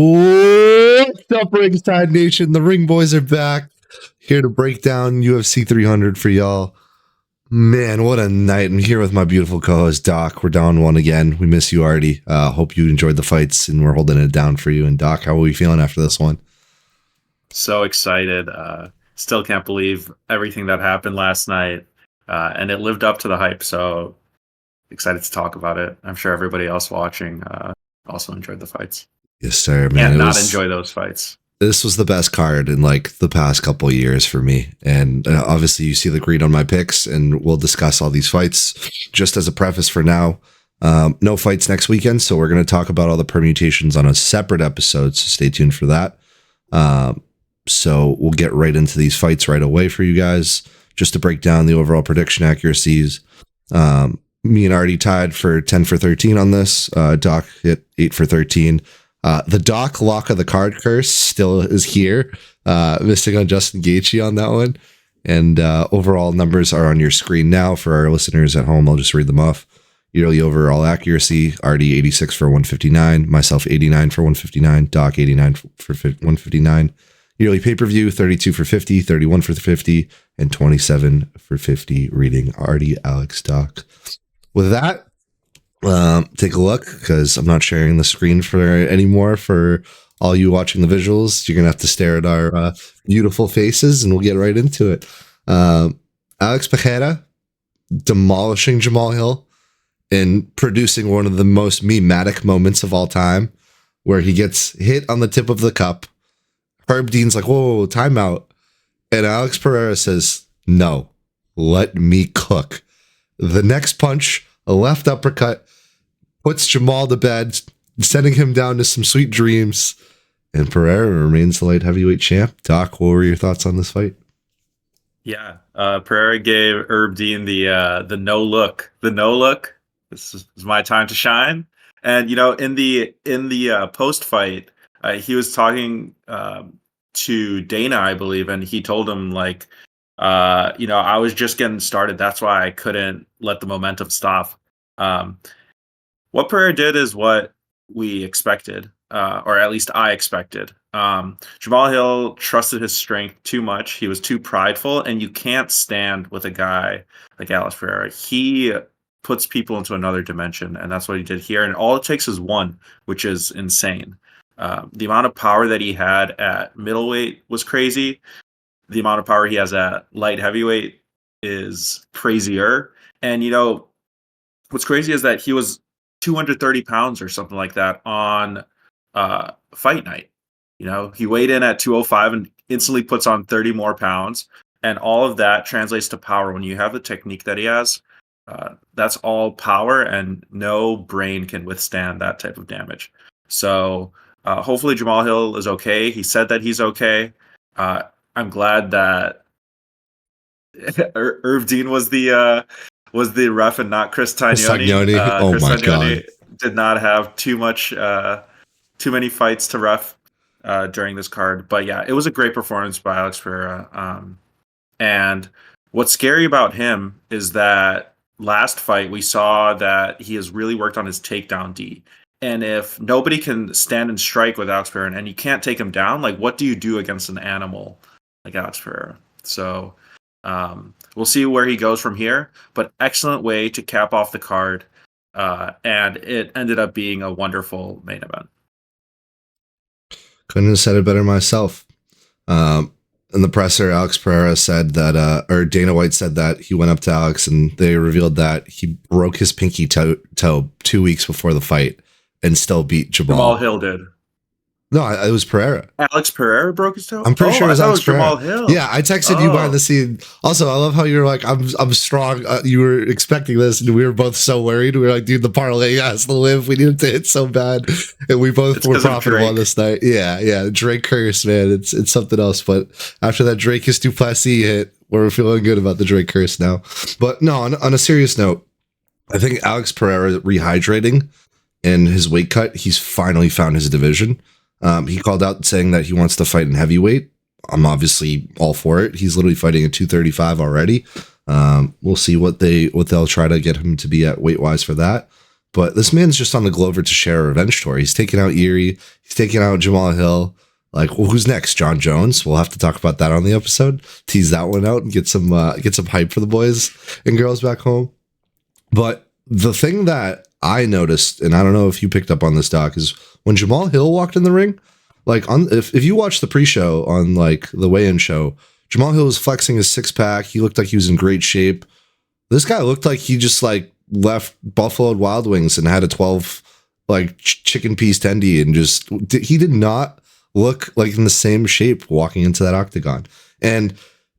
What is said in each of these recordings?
What's up, Ringside Nation? The Ring Boys are back, here to break down UFC 300 for y'all. Man, what a night. I'm here with my beautiful co-host, Doc. We're down one again. We miss you, Artie. Hope you enjoyed the fights, and we're holding it down for you. And Doc, how are we feeling after this one? So excited. Still can't believe everything that happened last night. And it lived up to the hype, so excited to talk about it. I'm sure everybody else watching also enjoyed the fights. Yes, sir, man. Can't not enjoy those fights. This was the best card in like the past couple of years for me. And obviously you see the green on my picks, and we'll discuss all these fights. Just as a preface for now, no fights next weekend, so we're going to talk about all the permutations on a separate episode, so stay tuned for that. So we'll get right into these fights right away for you guys, just to break down the overall prediction accuracies. Me and Artie tied for 10 for 13 on this. Doc hit 8 for 13. The Doc lock of the card curse still is here, missing on Justin Gaethje on that one. And overall numbers are on your screen now for our listeners at home. I'll just read them off. Yearly overall accuracy, Artie 86 for 159, myself 89 for 159, Doc 89 for 159. Yearly pay-per-view, 32 for 50, 31 for 50, and 27 for 50, reading Artie, Alex, Doc. With that, take a look, because I'm not sharing the screen for anymore for all you watching the visuals. You're going to have to stare at our beautiful faces, and we'll get right into it. Alex Pereira demolishing Jamal Hill and producing one of the most mematic moments of all time, where he gets hit on the tip of the cup. Herb Dean's like, whoa, timeout. And Alex Pereira says, no, let me cook. The next punch, a left uppercut, puts Jamal to bed, sending him down to some sweet dreams. And Pereira remains the light heavyweight champ. Doc, what were your thoughts on this fight? Yeah, Pereira gave Herb Dean the no look. The no look. This is my time to shine. And in the post fight, he was talking to Dana, I believe, and he told him I was just getting started. That's why I couldn't let the momentum stop. What Pereira did is what we expected, or at least I expected. Jamal Hill trusted his strength too much. He was too prideful, and you can't stand with a guy like Alex Pereira. He puts people into another dimension, and that's what he did here. And all it takes is one, which is insane. The amount of power that he had at middleweight was crazy. The amount of power he has at light heavyweight is crazier. And, what's crazy is that he was 230 pounds or something like that on fight night. He weighed in at 205 and instantly puts on 30 more pounds. And all of that translates to power. When you have the technique that he has, that's all power, and no brain can withstand that type of damage. So hopefully Jamal Hill is okay. He said that he's okay. I'm glad that Herb Dean was the ref and not Chris Tagnoni. Oh my God! Did not have too many fights to ref during this card, but yeah, it was a great performance by Alex Pereira. And what's scary about him is that last fight we saw that he has really worked on his takedown D. And if nobody can stand and strike with Alex Pereira, and you can't take him down, what do you do against an animal like Alex Pereira? So we'll see where he goes from here. But excellent way to cap off the card, and it ended up being a wonderful main event. Couldn't have said it better myself. In the presser, Alex Pereira said that, or Dana White said that he went up to Alex and they revealed that he broke his pinky toe 2 weeks before the fight and still beat Jamal. Jamal Hill did. No, it was Pereira. Alex Pereira broke his toe? I'm pretty sure it was Alex Pereira. Jamal Hill. Yeah, I texted you behind the scene. Also, I love how you're like, I'm strong. You were expecting this, and we were both so worried. We were like, dude, the parlay has to live. We need it to hit so bad. And we both were profitable on this night. Yeah. Drake curse, man. It's something else. But after that Drake-is Duplessis hit, we're feeling good about the Drake curse now. But no, on a serious note, I think Alex Pereira rehydrating in his weight cut, he's finally found his division. He called out saying that he wants to fight in heavyweight. I'm obviously all for it. He's literally fighting at 235 already. We'll see what they'll try to get him to be at weight wise for that. But this man's just on the Glover Teixeira revenge tour. He's taking out Erie. He's taking out Jamal Hill. Like, well, who's next? John Jones. We'll have to talk about that on the episode. Tease that one out and get some hype for the boys and girls back home. But the thing that I noticed, and I don't know if you picked up on this, Doc, is when Jamal Hill walked in the ring, like if you watch the pre-show on like the weigh-in show, Jamal Hill was flexing his six-pack. He looked like he was in great shape. This guy looked like he just like left Buffalo Wild Wings and had a 12 like chicken piece tendy, and just he did not look like in the same shape walking into that octagon. And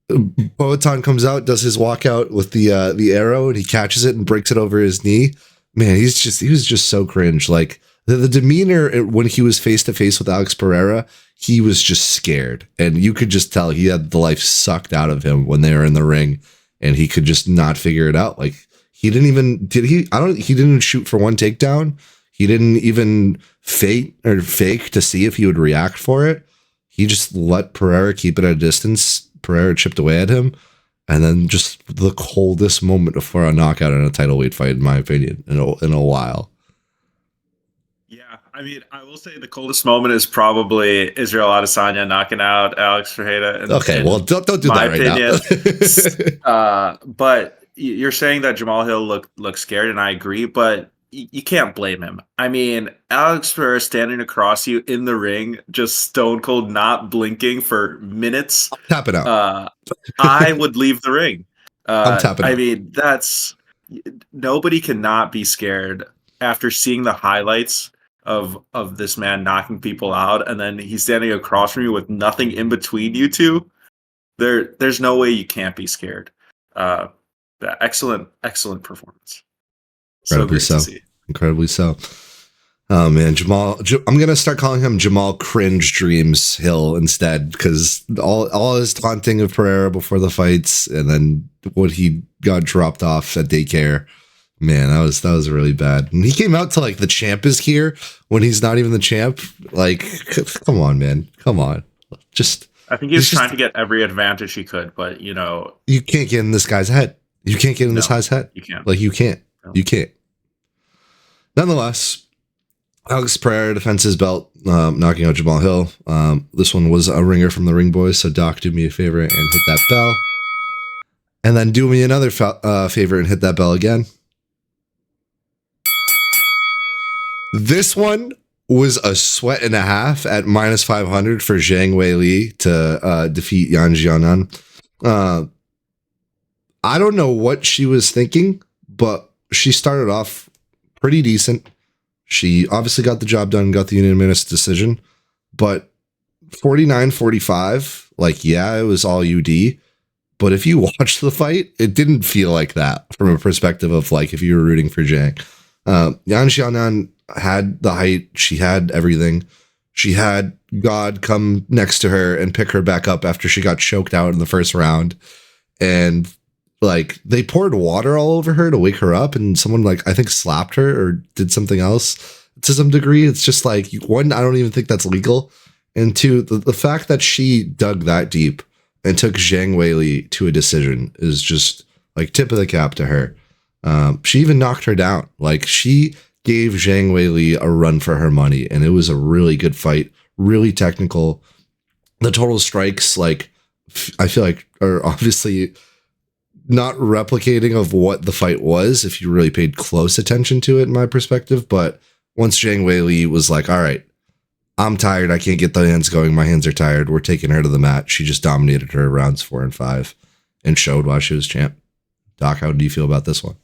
Boatan comes out, does his walkout with the arrow, and he catches it and breaks it over his knee. Man, he was just so cringe. Like the demeanor when he was face to face with Alex Pereira, he was just scared, and you could just tell he had the life sucked out of him when they were in the ring, and he could just not figure it out. Like he didn't even he didn't shoot for one takedown. He didn't even fake to see if he would react for it. He just let Pereira keep it at a distance. Pereira chipped away at him, and then just the coldest moment for a knockout in a title weight fight, in my opinion, in a while. Yeah, I mean, I will say the coldest moment is probably Israel Adesanya knocking out Alex Ferreira. Okay, well, don't do that right now. But you're saying that Jamal Hill looked scared, and I agree, but you can't blame him. I mean, Alex Ferreira standing across you in the ring, just stone cold, not blinking for minutes. Tap it out. I would leave the ring. I'm tapping out. I mean, nobody cannot be scared after seeing the highlights of this man knocking people out, and then he's standing across from you with nothing in between you two. There's no way you can't be scared. Excellent performance. Incredibly so. Oh man, Jamal. I'm gonna start calling him Jamal Cringe Dreams Hill instead, because all his taunting of Pereira before the fights, and then what he got dropped off at daycare. Man, that was really bad. And he came out to like the champ is here when he's not even the champ. Like, come on, man, come on. I think he was trying to get every advantage he could, but you can't get in this guy's head. You can't get in this guy's head. You can't. Like, you can't. No. You can't. Nonetheless, Alex Pereira defends his belt, knocking out Jamal Hill. This one was a ringer from the Ring Boys, so Doc, do me a favor and hit that bell. And then do me another favor and hit that bell again. This one was a sweat and a half at minus 500 for Zhang Weili to defeat Yan Xiaonan. I don't know what she was thinking, but she started off pretty decent. She obviously got the job done, got the unanimous decision, but 49-45, like, yeah, it was all UD. But if you watch the fight, it didn't feel like that from a perspective of like if you were rooting for Zhang. Yan Xiaonan had the height. She had everything. She had God come next to her and pick her back up after she got choked out in the first round. And like they poured water all over her to wake her up, and someone like I think slapped her or did something else to some degree. It's just like, one, I don't even think that's legal. And two, the fact that she dug that deep and took Zhang Weili to a decision is just like tip of the cap to her. She even knocked her down. Like, she gave Zhang Weili a run for her money, and it was a really good fight, really technical. The total strikes, like, I feel like are obviously not replicating of what the fight was if you really paid close attention to it, in my perspective. But once Zhang Weili was like, all right, I'm tired, I can't get the hands going, my hands are tired, we're taking her to the mat, she just dominated her rounds 4 and 5 and showed why she was champ. Doc, how do you feel about this one?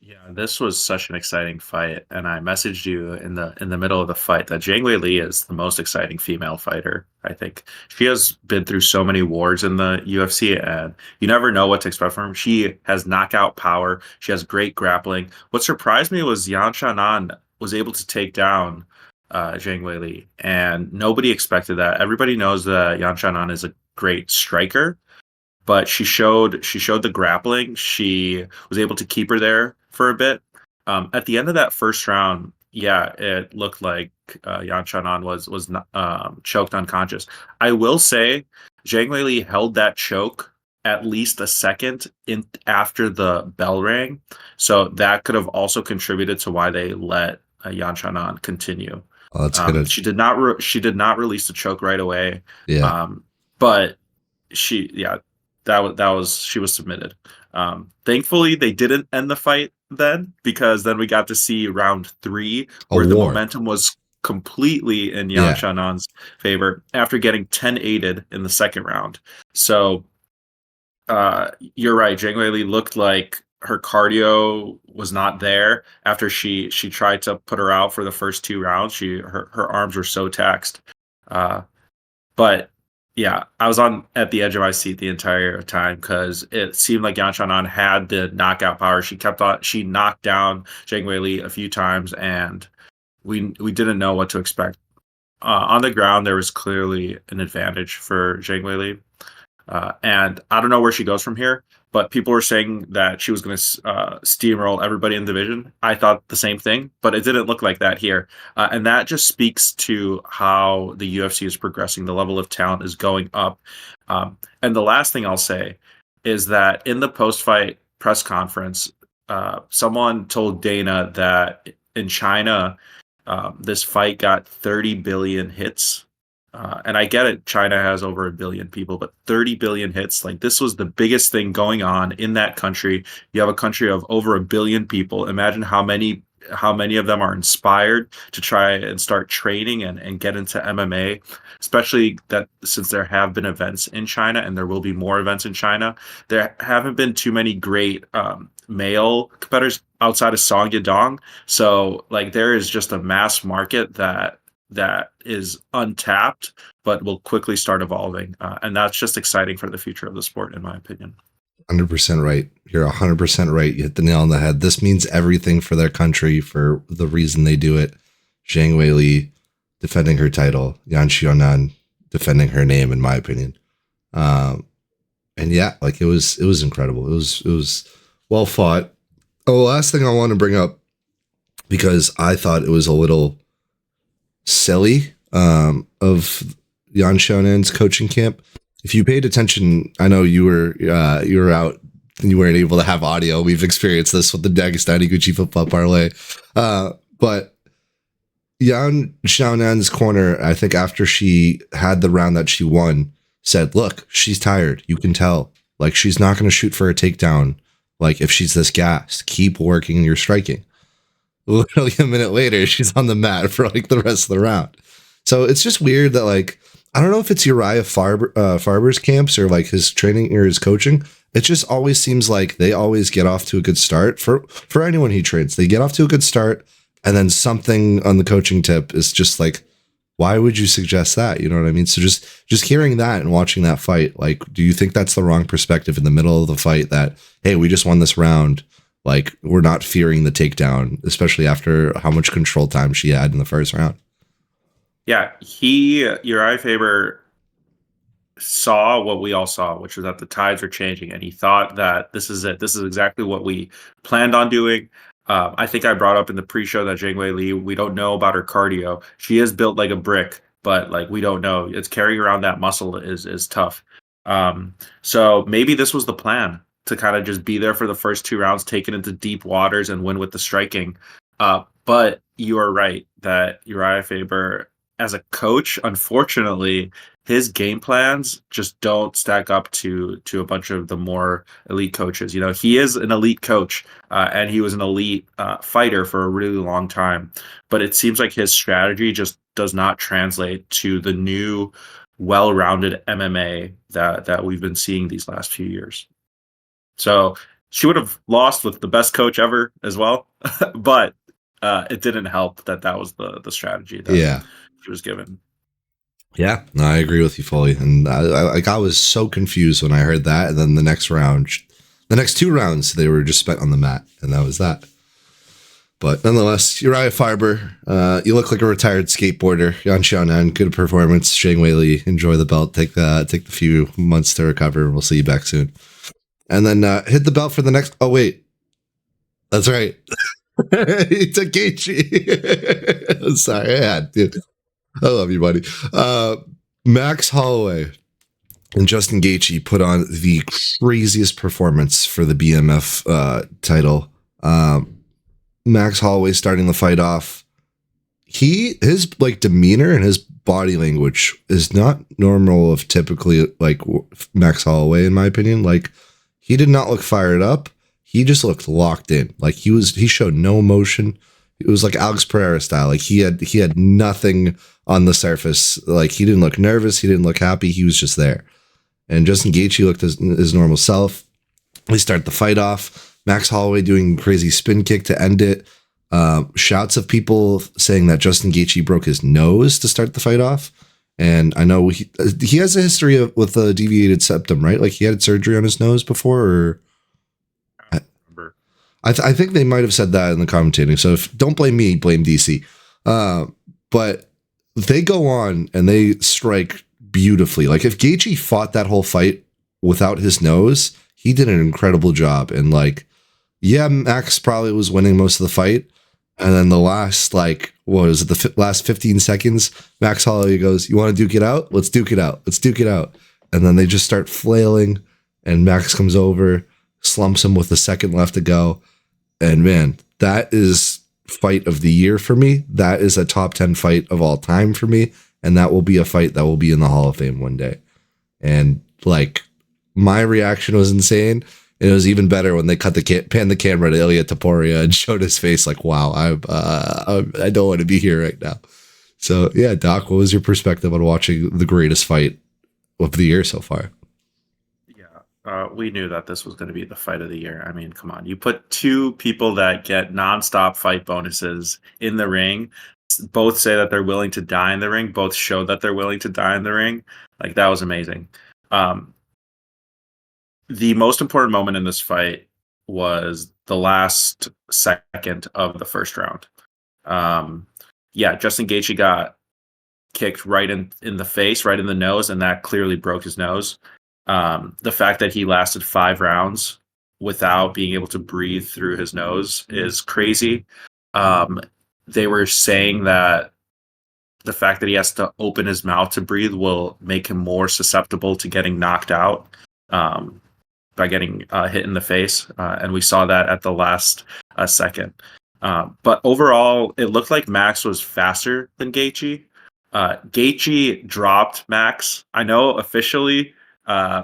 Yeah, this was such an exciting fight, and I messaged you in the middle of the fight that Zhang Weili is the most exciting female fighter. I think she has been through so many wars in the UFC, and you never know what to expect from her. She has knockout power. She has great grappling. What surprised me was Yan Xiaonan was able to take down Zhang Weili, and nobody expected that. Everybody knows that Yan Xiaonan is a great striker, but she showed the grappling. She was able to keep her there for a bit. At the end of that first round, yeah, it looked like Yan Xiaonan was choked unconscious. I will say, Zhang Weili held that choke at least a second in after the bell rang. So that could have also contributed to why they let Yan Xiaonan continue. Oh, that's good. She did not release the choke right away, Yeah. but yeah, that was she was submitted. Thankfully, they didn't end the fight then, because then we got to see round 3 A where the war. momentum was completely in Yan Yeah. Xiaonan's favor after getting 10-8'd in the second round. So you're right. Zhang Weili looked like her cardio was not there after she tried to put her out for the first 2 rounds. Her arms were so taxed. Uh, but yeah, I was on at the edge of my seat the entire time because it seemed like Yan Xiaonan had the knockout power. She knocked down Zhang Weili a few times, and we didn't know what to expect. On the ground, there was clearly an advantage for Zhang Weili. And I don't know where she goes from here, but people were saying that she was going to steamroll everybody in the division. I thought the same thing, but it didn't look like that here. And that just speaks to how the UFC is progressing. The level of talent is going up. And the last thing I'll say is that in the post-fight press conference, someone told Dana that in China, this fight got 30 billion hits. And I get it, China has over 1 billion people, but 30 billion hits, like this was the biggest thing going on in that country. You have a country of over 1 billion people. Imagine how many of them are inspired to try and start training and get into MMA, especially that since there have been events in China and there will be more events in China. There haven't been too many great male competitors outside of Song Yadong. So like there is just a mass market that is untapped, but will quickly start evolving. And that's just exciting for the future of the sport, in my opinion. 100% right. You're 100% right. You hit the nail on the head. This means everything for their country, for the reason they do it. Zhang Weili defending her title, Yan Xiaonan defending her name, in my opinion. And yeah, like it was incredible. It was well fought. Oh, last thing I want to bring up, because I thought it was a little silly of Yan Xiaonan's coaching camp. If you paid attention, I know you were out and you weren't able to have audio. We've experienced this with the Dagestani Gucci football parlay. But Yan Xiaonan's corner, I think after she had the round that she won, said, look, she's tired. You can tell. Like, she's not going to shoot for a takedown. Like, if she's this gassed, keep working your striking. Literally a minute later, she's on the mat for like the rest of the round. So it's just weird that, like, I don't know if it's Uriah Farber's camps or like his training or his coaching. It just always seems like they always get off to a good start for anyone he trains. They get off to a good start, and then something on the coaching tip is just like, why would you suggest that? You know what I mean? So just hearing that and watching that fight, like, do you think that's the wrong perspective in the middle of the fight that, hey, we just won this round? Like, we're not fearing the takedown, especially after how much control time she had in the first round. Yeah, Uriah Faber saw what we all saw, which was that the tides were changing, and he thought that this is it. This is exactly what we planned on doing. I think I brought up in the pre-show that Zhang Weili, we don't know about her cardio. She is built like a brick, but like we don't know. It's carrying around that muscle is tough. So maybe this was the plan, to kind of just be there for the first 2 rounds, take it into deep waters, and win with the striking. But you are right that Uriah Faber, as a coach, unfortunately, his game plans just don't stack up to a bunch of the more elite coaches. You know, he is an elite coach, and he was an elite fighter for a really long time. But it seems like his strategy just does not translate to the new, well-rounded MMA that we've been seeing these last few years. So she would have lost with the best coach ever as well, but it didn't help that was the strategy that she was given. Yeah, no, I agree with you fully. And I was so confused when I heard that. And then the next 2 rounds, they were just spent on the mat, and that was that. But nonetheless, Uriah Faber, you look like a retired skateboarder. Yan Xiaonan, good performance. Zhang Weili, enjoy the belt. Take the few months to recover. We'll see you back soon. And then hit the belt for the next. Oh wait, that's right. Takechi. I'm sorry, dude. I love you, buddy. Max Holloway and Justin Gaethje put on the craziest performance for the BMF title. Max Holloway starting the fight off. His like demeanor and his body language is not normal of typically like Max Holloway, in my opinion. Like he did not look fired up. He just looked locked in. Like he showed no emotion. It was like Alex Pereira style. Like he had nothing on the surface. Like he didn't look nervous. He didn't look happy. He was just there. And Justin Gaethje looked his normal self. We start the fight off. Max Holloway doing crazy spin kick to end it. Shouts of people saying that Justin Gaethje broke his nose to start the fight off. And I know he has a history with a deviated septum, right? Like he had surgery on his nose before, or I think they might have said that in the commentating. So don't blame me, blame DC. But they go on and they strike beautifully. Like if Gaethje fought that whole fight without his nose, he did an incredible job. And like, yeah, Max probably was winning most of the fight. And then the last, like, what was it? The last 15 seconds, Max Holloway goes, "You want to duke it out? Let's duke it out. Let's duke it out." And then they just start flailing and Max comes over, slumps him with a second left to go. And man, that is fight of the year for me. That is a top 10 fight of all time for me. And that will be a fight that will be in the Hall of Fame one day. And like my reaction was insane. And it was even better when they cut pan the camera to Ilya Taporia and showed his face like, wow, I don't want to be here right now. So yeah, Doc, what was your perspective on watching the greatest fight of the year so far? We knew that this was going to be the fight of the year. I mean, come on. You put two people that get nonstop fight bonuses in the ring, both say that they're willing to die in the ring, both show that they're willing to die in the ring. Like, that was amazing. The most important moment in this fight was the last second of the first round. Justin Gaethje got kicked right in the face, right in the nose, and that clearly broke his nose. The fact that he lasted 5 rounds without being able to breathe through his nose is crazy. They were saying that the fact that he has to open his mouth to breathe will make him more susceptible to getting knocked out by getting hit in the face. And we saw that at the last second. But overall, it looked like Max was faster than Gaethje. Gaethje dropped Max. I know officially they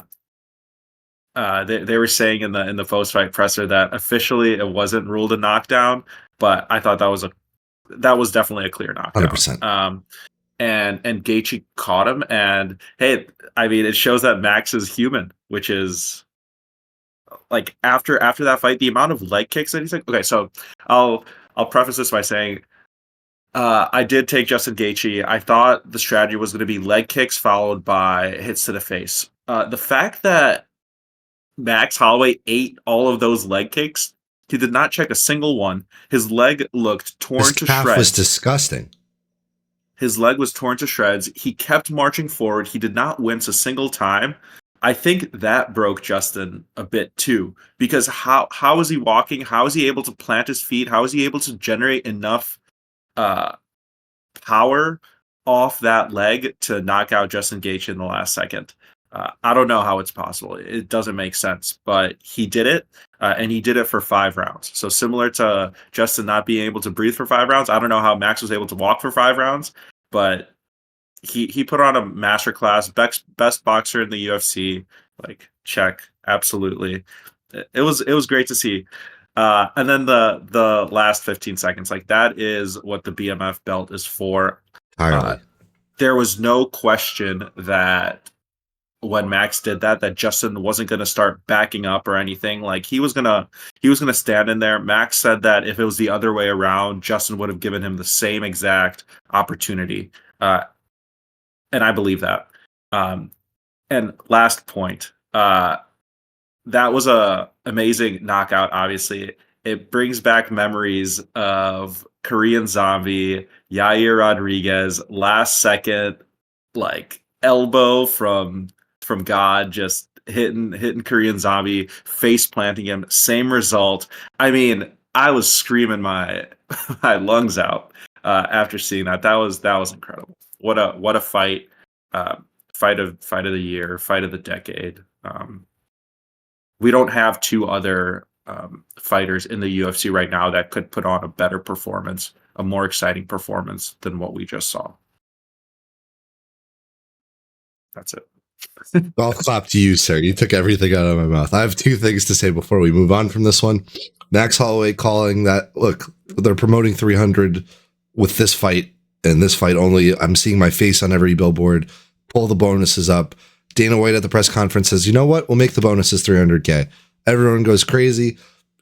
were saying in the post fight presser that officially it wasn't ruled a knockdown, but I thought that was definitely a clear knockdown. 100%. And Gaethje caught him, and hey, I mean, it shows that Max is human, which is like after that fight, the amount of leg kicks that he's like. Okay, so I'll preface this by saying I did take Justin Gaethje. I thought the strategy was going to be leg kicks followed by hits to the face. The fact that Max Holloway ate all of those leg kicks, he did not check a single one. His leg looked torn to shreds. Was disgusting. His leg was torn to shreds. He kept marching forward. He did not wince a single time. I think that broke Justin a bit too, because how is he walking? How is he able to plant his feet? How is he able to generate enough power off that leg to knock out Justin Gaethje in the last second? I don't know how it's possible. It doesn't make sense, but he did it, and he did it for 5 rounds. So similar to Justin not being able to breathe for 5 rounds, I don't know how Max was able to walk for 5 rounds, but he put on a masterclass. Best boxer in the UFC. Like, check, absolutely. It was great to see. And then the last 15 seconds, like that is what the BMF belt is for. There was no question that when Max did that Justin wasn't going to start backing up or anything. Like he was going to stand in there. Max said that if it was the other way around, Justin would have given him the same exact opportunity. And I believe that. And last point, that was a amazing knockout. Obviously, it brings back memories of Korean Zombie, Yair Rodriguez, last second, like elbow from God, just hitting Korean Zombie, face planting him. Same result. I mean, I was screaming my lungs out after seeing that. That was incredible. What a fight. fight of the year, fight of the decade. We don't have two other fighters in the UFC right now that could put on a better performance, a more exciting performance than what we just saw. That's it. Golf clap to you, sir. You took everything out of my mouth. I have two things to say before we move on from this one. Max Holloway calling that, look, they're promoting 300 with this fight and this fight only. I'm seeing my face on every billboard. Pull the bonuses up. Dana White at the press conference says, you know what? We'll make the bonuses 300K. Everyone goes crazy.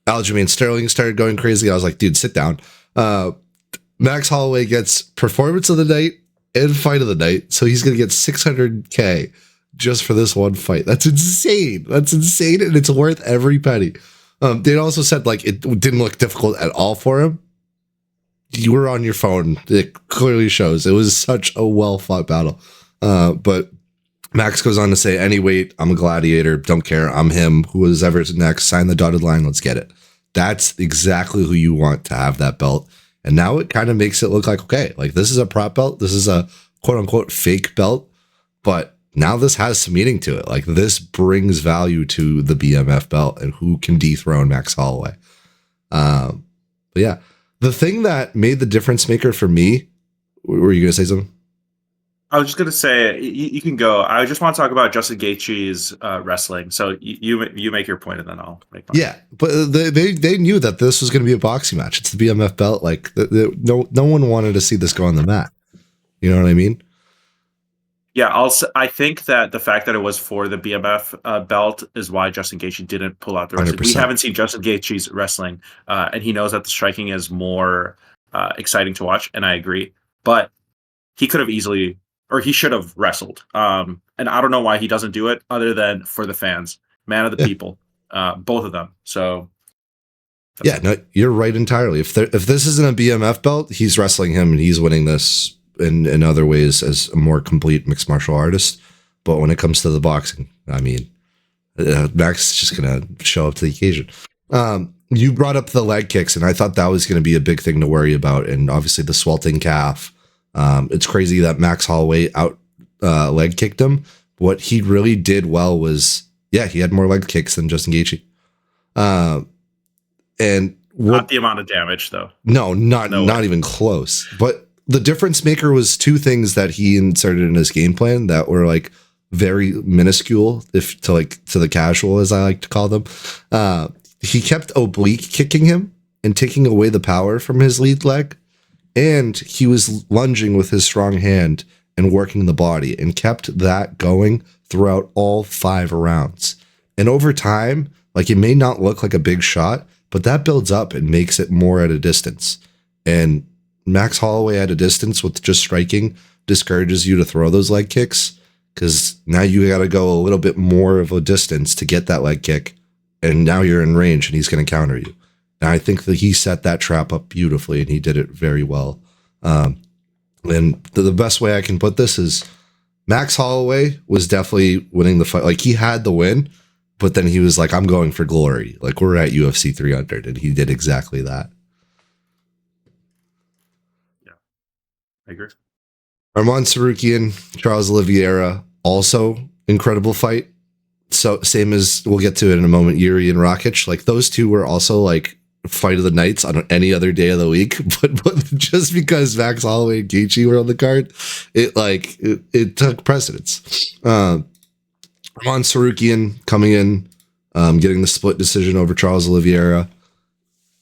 Aljamain Sterling started going crazy. I was like, dude, sit down. Max Holloway gets performance of the night and fight of the night. So he's going to get 600K just for this one fight. That's insane. That's insane. And it's worth every penny. Dana also said, like, it didn't look difficult at all for him. You were on your phone. It clearly shows. It was such a well-fought battle. But Max goes on to say, any weight, I'm a gladiator. Don't care. I'm him. Who is ever next? Sign the dotted line. Let's get it. That's exactly who you want to have that belt. And now it kind of makes it look like, okay, like this is a prop belt. This is a quote unquote fake belt. But now this has some meaning to it. Like this brings value to the BMF belt and who can dethrone Max Holloway. But yeah, the thing that made the difference maker for me, were you going to say something? I was just going to say, you can go. I just want to talk about Justin Gaethje's wrestling. So you make your point and then I'll make mine. Yeah, but they knew that this was going to be a boxing match. It's the BMF belt. Like no one wanted to see this go on the mat. You know what I mean? Yeah, I think that the fact that it was for the BMF belt is why Justin Gaethje didn't pull out the wrestling. 100%. We haven't seen Justin Gaethje's wrestling, and he knows that the striking is more exciting to watch, and I agree. But he could have easily, or he should have wrestled. And I don't know why he doesn't do it other than for the fans, man of the people, both of them. So yeah, no, you're right entirely. If this isn't a BMF belt, he's wrestling him and he's winning this in other ways as a more complete mixed martial artist. But when it comes to the boxing, I mean, Max is just going to show up to the occasion. You brought up the leg kicks, and I thought that was going to be a big thing to worry about. And obviously the sweltering calf. It's crazy that Max Holloway out leg kicked him. What he really did well was, yeah, he had more leg kicks than Justin Gaethje. And not the amount of damage, though. No, not even close. But the difference maker was two things that he inserted in his game plan that were like very minuscule, if to the casual, as I like to call them. He kept oblique kicking him and taking away the power from his lead leg. And he was lunging with his strong hand and working the body and kept that going throughout all 5 rounds. And over time, like it may not look like a big shot, but that builds up and makes it more at a distance. And Max Holloway at a distance with just striking discourages you to throw those leg kicks because now you got to go a little bit more of a distance to get that leg kick. And now you're in range and he's going to counter you. And I think that he set that trap up beautifully and he did it very well. And the best way I can put this is Max Holloway was definitely winning the fight. Like he had the win, but then he was like, I'm going for glory. Like we're at UFC 300 and he did exactly that. Yeah, I agree. Arman Sarukian, Charles Oliveira, also incredible fight. So same as we'll get to it in a moment, Yuri and Rakic, like those two were also like fight of the nights on any other day of the week. But just because Max Holloway and Gaethje were on the card, it took precedence. Arman Sarukian coming in, getting the split decision over Charles Oliveira.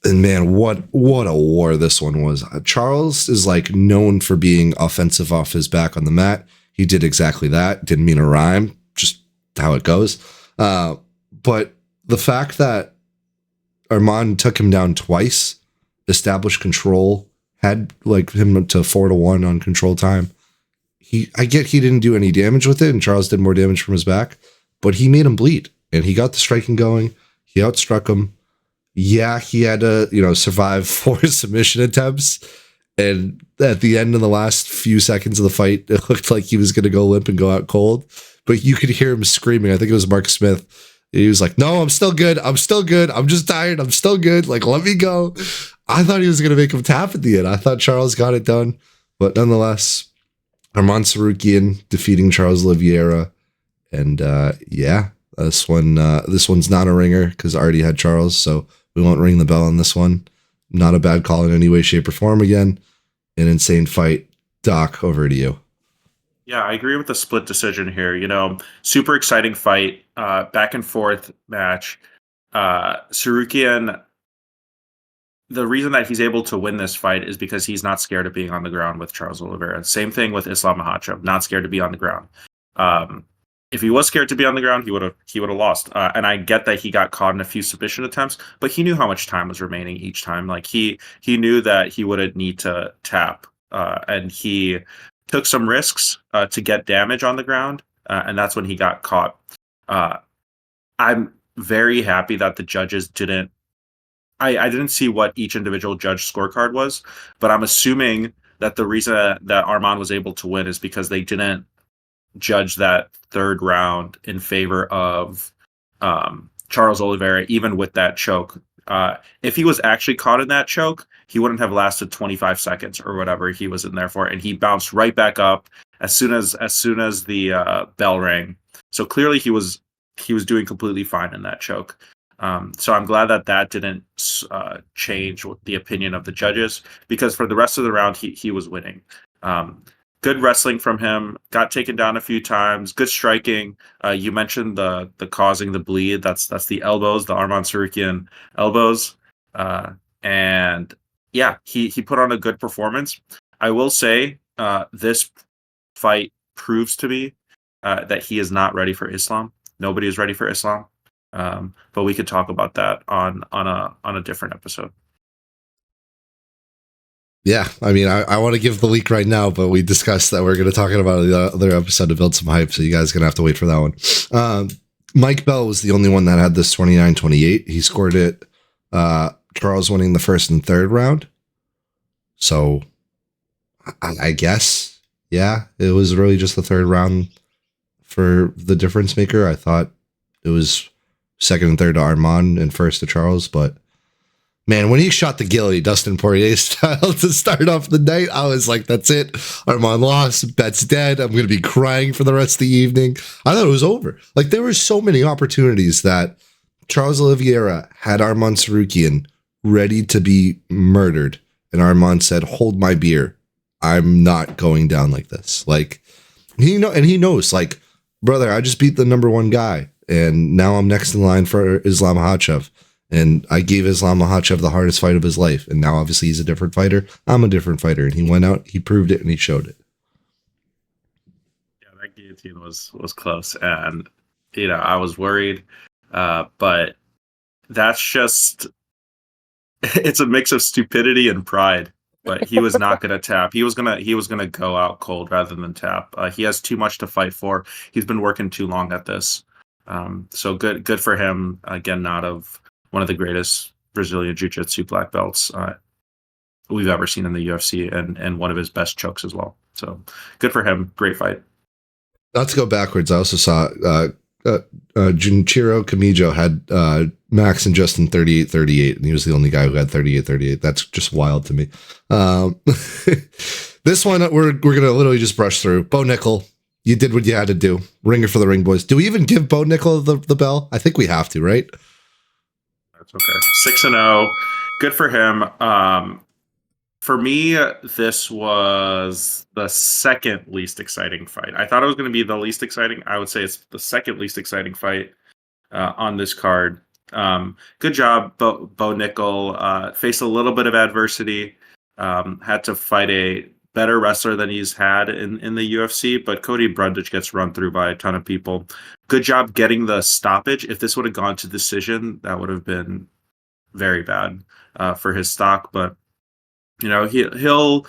And man, what a war this one was. Charles is like known for being offensive off his back on the mat. He did exactly that. Didn't mean to rhyme, just how it goes. But the fact that Arman took him down twice, established control, had like him to 4-1 on control time. I get he didn't do any damage with it, and Charles did more damage from his back, but he made him bleed, and he got the striking going. He outstruck him. Yeah, he had to, survive 4 submission attempts. And at the end of the last few seconds of the fight, it looked like he was going to go limp and go out cold. But you could hear him screaming. I think it was Mark Smith. He was like, no, I'm still good. I'm still good. I'm just tired. I'm still good. Like, let me go. I thought he was going to make him tap at the end. I thought Charles got it done. But nonetheless, Arman Sarukian defeating Charles Oliveira. And yeah, this one's not a ringer because I already had Charles, so we won't ring the bell on this one. Not a bad call in any way, shape, or form. Again, an insane fight. Doc, over to you. Yeah, I agree with the split decision here. Super exciting fight, back and forth match. Sarukian, the reason that he's able to win this fight is because he's not scared of being on the ground with Charles Oliveira. Same thing with Islam Makhachev, not scared to be on the ground. If he was scared to be on the ground, he would have lost. And I get that he got caught in a few submission attempts, but he knew how much time was remaining each time. Like he knew that he wouldn't need to tap, and he took some risks to get damage on the ground, and that's when he got caught. I'm very happy that the judges didn't. I didn't see what each individual judge scorecard was, but I'm assuming that the reason that Arman was able to win is because they didn't judge that third round in favor of Charles Oliveira, even with that choke. If he was actually caught in that choke, he wouldn't have lasted 25 seconds or whatever he was in there for, and he bounced right back up as soon as the bell rang. So clearly he was doing completely fine in that choke. So I'm glad that didn't change the opinion of the judges, because for the rest of the round he was winning. Good wrestling from him. Got taken down a few times. Good striking. You mentioned the causing the bleed. That's the elbows, the Arman Sarukian elbows. And yeah, he put on a good performance. I will say this fight proves to me that he is not ready for Islam. Nobody is ready for Islam. But we could talk about that on a different episode. Yeah, I mean, I want to give the leak right now, but we discussed that we're going to talk about the other episode to build some hype, so you guys are going to have to wait for that one. Mike Bell was the only one that had this 29-28. He scored it, Charles winning the first and third round. So, I guess, yeah, it was really just the third round for the difference maker. I thought it was second and third to Arman and first to Charles, but man, when he shot the ghillie Dustin Poirier style to start off the night, I was like, that's it. Arman lost. Bet's dead. I'm going to be crying for the rest of the evening. I thought it was over. Like, there were so many opportunities that Charles Oliveira had Arman Sarukian ready to be murdered. And Arman said, hold my beer. I'm not going down like this. Like, he knows, like, brother, I just beat the number one guy. And now I'm next in line for Islam Makhachev. And I gave Islam Makhachev the hardest fight of his life. And now obviously he's a different fighter. I'm a different fighter. And he went out, he proved it, and he showed it. Yeah, that guillotine was close. And, I was worried. But that's just, it's a mix of stupidity and pride. But he was not going to tap. He was gonna go out cold rather than tap. He has too much to fight for. He's been working too long at this. So good for him. Again, not of one of the greatest Brazilian Jiu-Jitsu black belts we've ever seen in the UFC, and one of his best chokes as well. So good for him. Great fight. Not to go backwards, I also saw Junichiro Kamijo had Max and Justin 38-38, and he was the only guy who had 38-38. That's just wild to me. This one, we're going to literally just brush through. Bo Nickel, you did what you had to do. Ringer for the ring, boys. Do we even give Bo Nickel the bell? I think we have to, right? That's okay. 6-0. Good for him. For me, this was the second least exciting fight. I thought it was going to be the least exciting. I would say it's the second least exciting fight on this card. Good job, Bo Nickel. Faced a little bit of adversity. Had to fight a better wrestler than he's had in the UFC, but Cody Brundage gets run through by a ton of people. Good job getting the stoppage. If this would have gone to decision, that would have been very bad for his stock. But he's going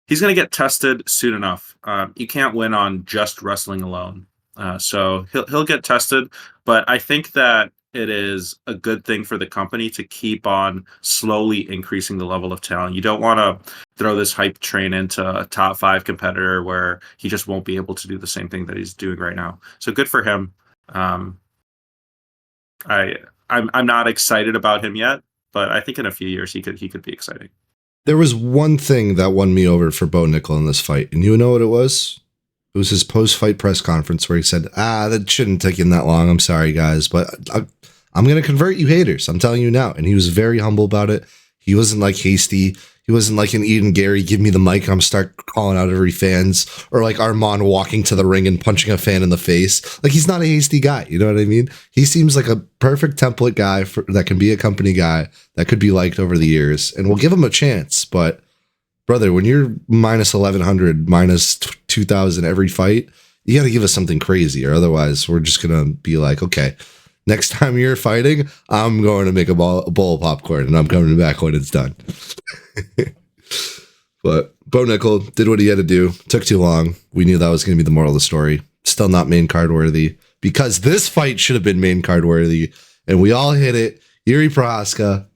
to get tested soon enough. You can't win on just wrestling alone. So he'll get tested, but I think that it is a good thing for the company to keep on slowly increasing the level of talent. You don't want to throw this hype train into a top 5 competitor where he just won't be able to do the same thing that he's doing right now. So good for him. I'm not excited about him yet, but I think in a few years he could be exciting. There was one thing that won me over for Bo Nickel in this fight, and you know what it was? It was his post-fight press conference where he said, that shouldn't take him that long. I'm sorry, guys, but I'm going to convert you haters. I'm telling you now. And he was very humble about it. He wasn't like hasty. He wasn't like an Eden Gary, give me the mic, I'm start calling out every fans, or like Armand walking to the ring and punching a fan in the face. Like, he's not a hasty guy. You know what I mean? He seems like a perfect template guy that can be a company guy that could be liked over the years, and we'll give him a chance. But brother, when you're minus 1100, minus 2000 every fight, you got to give us something crazy, or otherwise we're just going to be like, okay, next time you're fighting, I'm going to make a bowl of popcorn and I'm coming back when it's done. But Bo Nickel did what he had to do. Took too long. We knew that was going to be the moral of the story. Still not main card worthy, because this fight should have been main card worthy, and we all hit it. Yuri Prohaska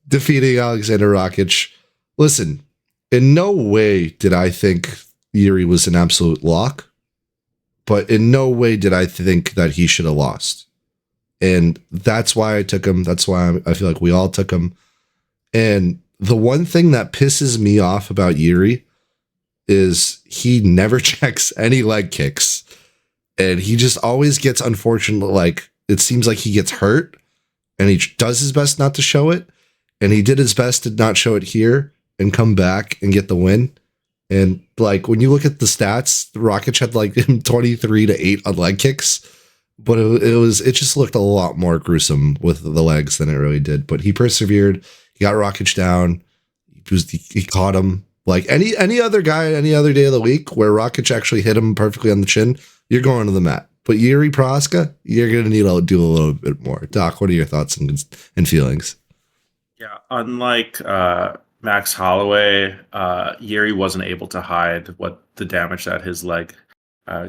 defeating Alexander Rakic. Listen, in no way did I think Yuri was an absolute lock, but in no way did I think that he should have lost. And that's why I took him. That's why I feel like we all took him. And the one thing that pisses me off about Yuri is he never checks any leg kicks. And he just always gets unfortunate. Like, it seems like he gets hurt and he does his best not to show it. And he did his best to not show it here and come back and get the win. And like, when you look at the stats, Rakic had like 23-8 on leg kicks. But it just looked a lot more gruesome with the legs than it really did. But he persevered. He got Rakic down. He caught him. Like any other guy, any other day of the week where Rakic actually hit him perfectly on the chin, you're going to the mat. But Yuri Prohaska, you're going to need to do a little bit more. Doc, what are your thoughts and feelings? Yeah, unlike Max Holloway, Yuri wasn't able to hide what the damage that his leg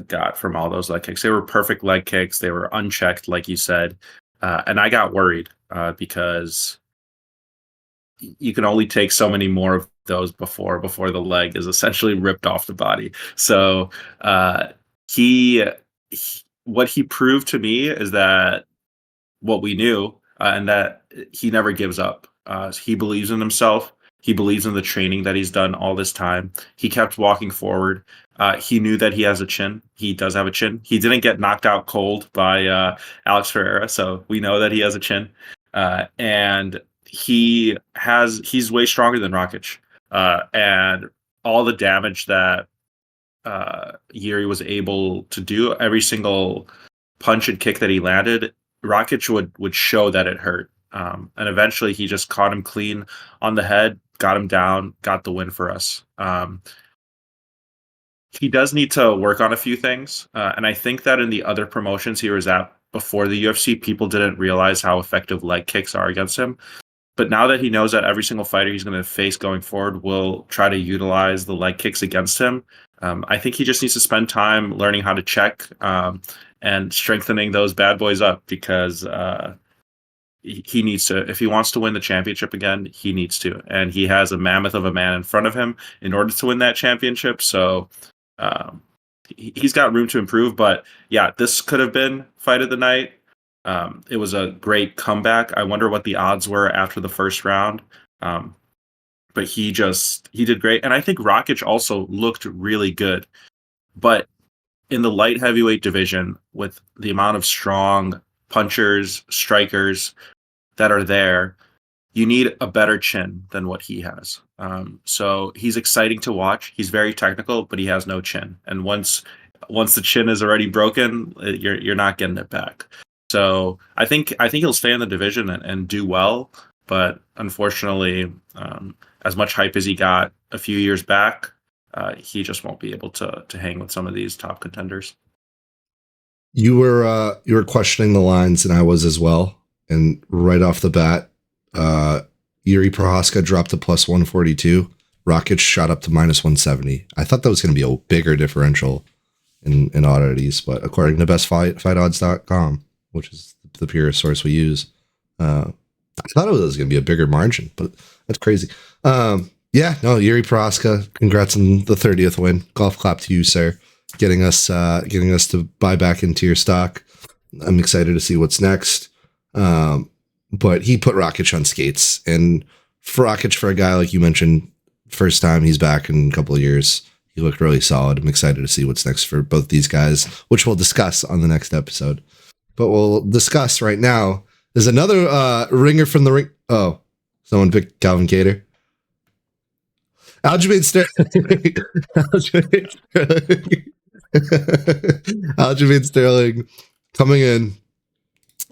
got from all those leg kicks. They were perfect leg kicks. They were unchecked, like you said. And I got worried because you can only take so many more of those before the leg is essentially ripped off the body. So he what he proved to me is that what we knew, and that he never gives up. He believes in himself. He believes in the training that he's done all this time. He kept walking forward. He knew that he has a chin. He does have a chin. He didn't get knocked out cold by Alex Ferreira, so we know that he has a chin. And he's way stronger than Rakic. And all the damage that Yuri was able to do, every single punch and kick that he landed, Rakic would show that it hurt. And eventually he just caught him clean on the head, got him down, got the win for us. He does need to work on a few things. And I think that in the other promotions he was at before the UFC, people didn't realize how effective leg kicks are against him. But now that he knows that every single fighter he's going to face going forward will try to utilize the leg kicks against him, I think he just needs to spend time learning how to check and strengthening those bad boys up, because he needs to, if he wants to win the championship again, he needs to. And he has a mammoth of a man in front of him in order to win that championship. So he's got room to improve. But yeah, this could have been fight of the night. It was a great comeback. I wonder what the odds were after the first round. But he did great. And I think Rakic also looked really good. But in the light heavyweight division, with the amount of strong punchers, strikers that are there, you need a better chin than what he has. So he's exciting to watch. He's very technical, but he has no chin. And once the chin is already broken, you're not getting it back. So I think he'll stay in the division and do well. But unfortunately, as much hype as he got a few years back, he just won't be able to hang with some of these top contenders. You were questioning the lines, and I was as well. And right off the bat, Yuri Prohaska dropped to plus 142. Rakic shot up to minus 170. I thought that was going to be a bigger differential in oddities, but according to bestfightodds.com, which is the purest source we use, I thought it was going to be a bigger margin, but that's crazy. Yuri Prohaska, congrats on the 30th win. Golf clap to you, sir. Getting us to buy back into your stock. I'm excited to see what's next. But he put Rakic on skates, and for Rakic, for a guy like you mentioned, first time he's back in a couple of years. He looked really solid. I'm excited to see what's next for both these guys, which we'll discuss on the next episode. But we'll discuss right now. There's another ringer from the ring. Oh, someone picked Calvin Kattar. Aljamain Sterling. Aljamain Sterling coming in.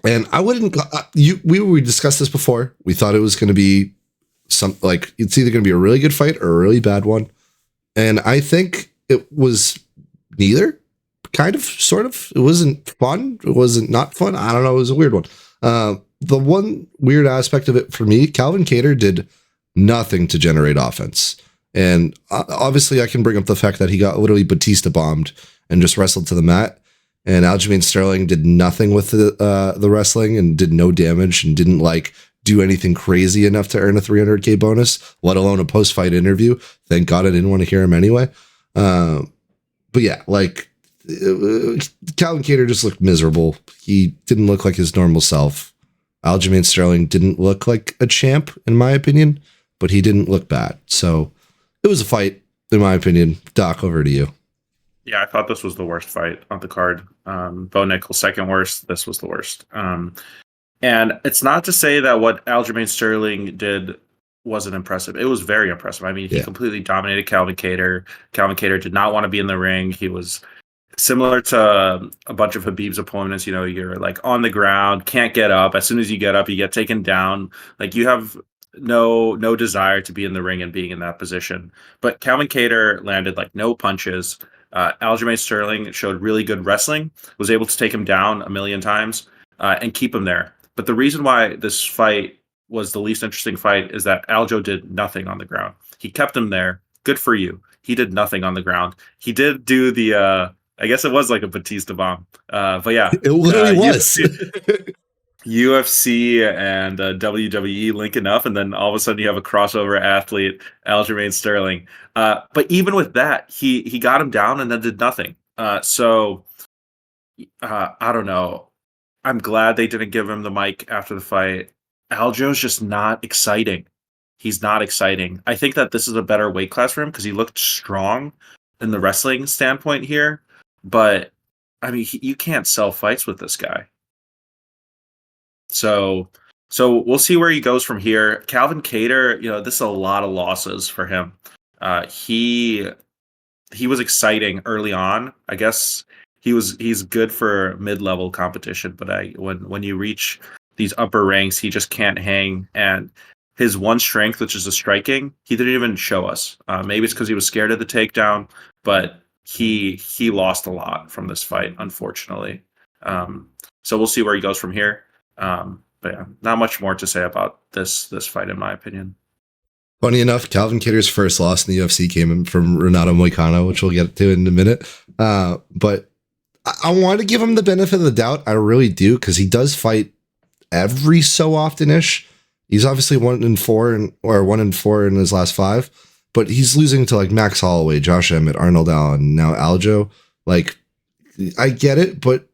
And I wouldn't, we discussed this before. We thought it was going to be it's either going to be a really good fight or a really bad one. And I think it was neither, kind of, sort of. It wasn't fun. It wasn't not fun. I don't know. It was a weird one. The one weird aspect of it for me, Calvin Kattar did nothing to generate offense. And obviously I can bring up the fact that he got literally Batista bombed and just wrestled to the mat. And Aljamain Sterling did nothing with the wrestling and did no damage and didn't do anything crazy enough to earn a $300K bonus, let alone a post-fight interview. Thank God I didn't want to hear him anyway. But yeah, Calvin Kattar just looked miserable. He didn't look like his normal self. Aljamain Sterling didn't look like a champ, in my opinion, but he didn't look bad. So it was a fight, in my opinion. Doc, over to you. Yeah, I thought this was the worst fight on the card. Bo Nickel, second worst. This was the worst. And it's not to say that what Aljamain Sterling did wasn't impressive. It was very impressive. I mean, he completely dominated Calvin Kattar. Calvin Kattar did not want to be in the ring. He was similar to a bunch of Khabib's opponents. You know, you're on the ground, can't get up. As soon as you get up, you get taken down. You have no desire to be in the ring and being in that position. But Calvin Kattar landed no punches. Aljamain Sterling showed really good wrestling, was able to take him down a million times and keep him there. But the reason why this fight was the least interesting fight is that Aljo did nothing on the ground. He kept him there. Good for you. He did nothing on the ground. He did do the, I guess it was like a Batista bomb. But yeah. It literally was. UFC and WWE linking up, and then all of a sudden you have a crossover athlete, Aljamain Sterling. But even with that, he got him down and then did nothing. So I don't know. I'm glad they didn't give him the mic after the fight. Aljo's just not exciting. He's not exciting. I think that this is a better weight class for him because he looked strong in the wrestling standpoint here. But I mean, you can't sell fights with this guy. So we'll see where he goes from here. Calvin Kattar, this is a lot of losses for him. He was exciting early on. I guess he's good for mid-level competition, but when you reach these upper ranks, he just can't hang. And his one strength, which is the striking, he didn't even show us. Maybe it's because he was scared of the takedown, but he lost a lot from this fight, unfortunately. So we'll see where he goes from here. But yeah, not much more to say about this fight, in my opinion. Funny enough, Calvin Kattar's first loss in the UFC came from Renato Moicano, which we'll get to in a minute. But I want to give him the benefit of the doubt. I really do, because he does fight every so often-ish. He's obviously 1-4 or 1-4 in his last 5, but he's losing to Max Holloway, Josh Emmett, Arnold Allen, now Aljo. I get it, but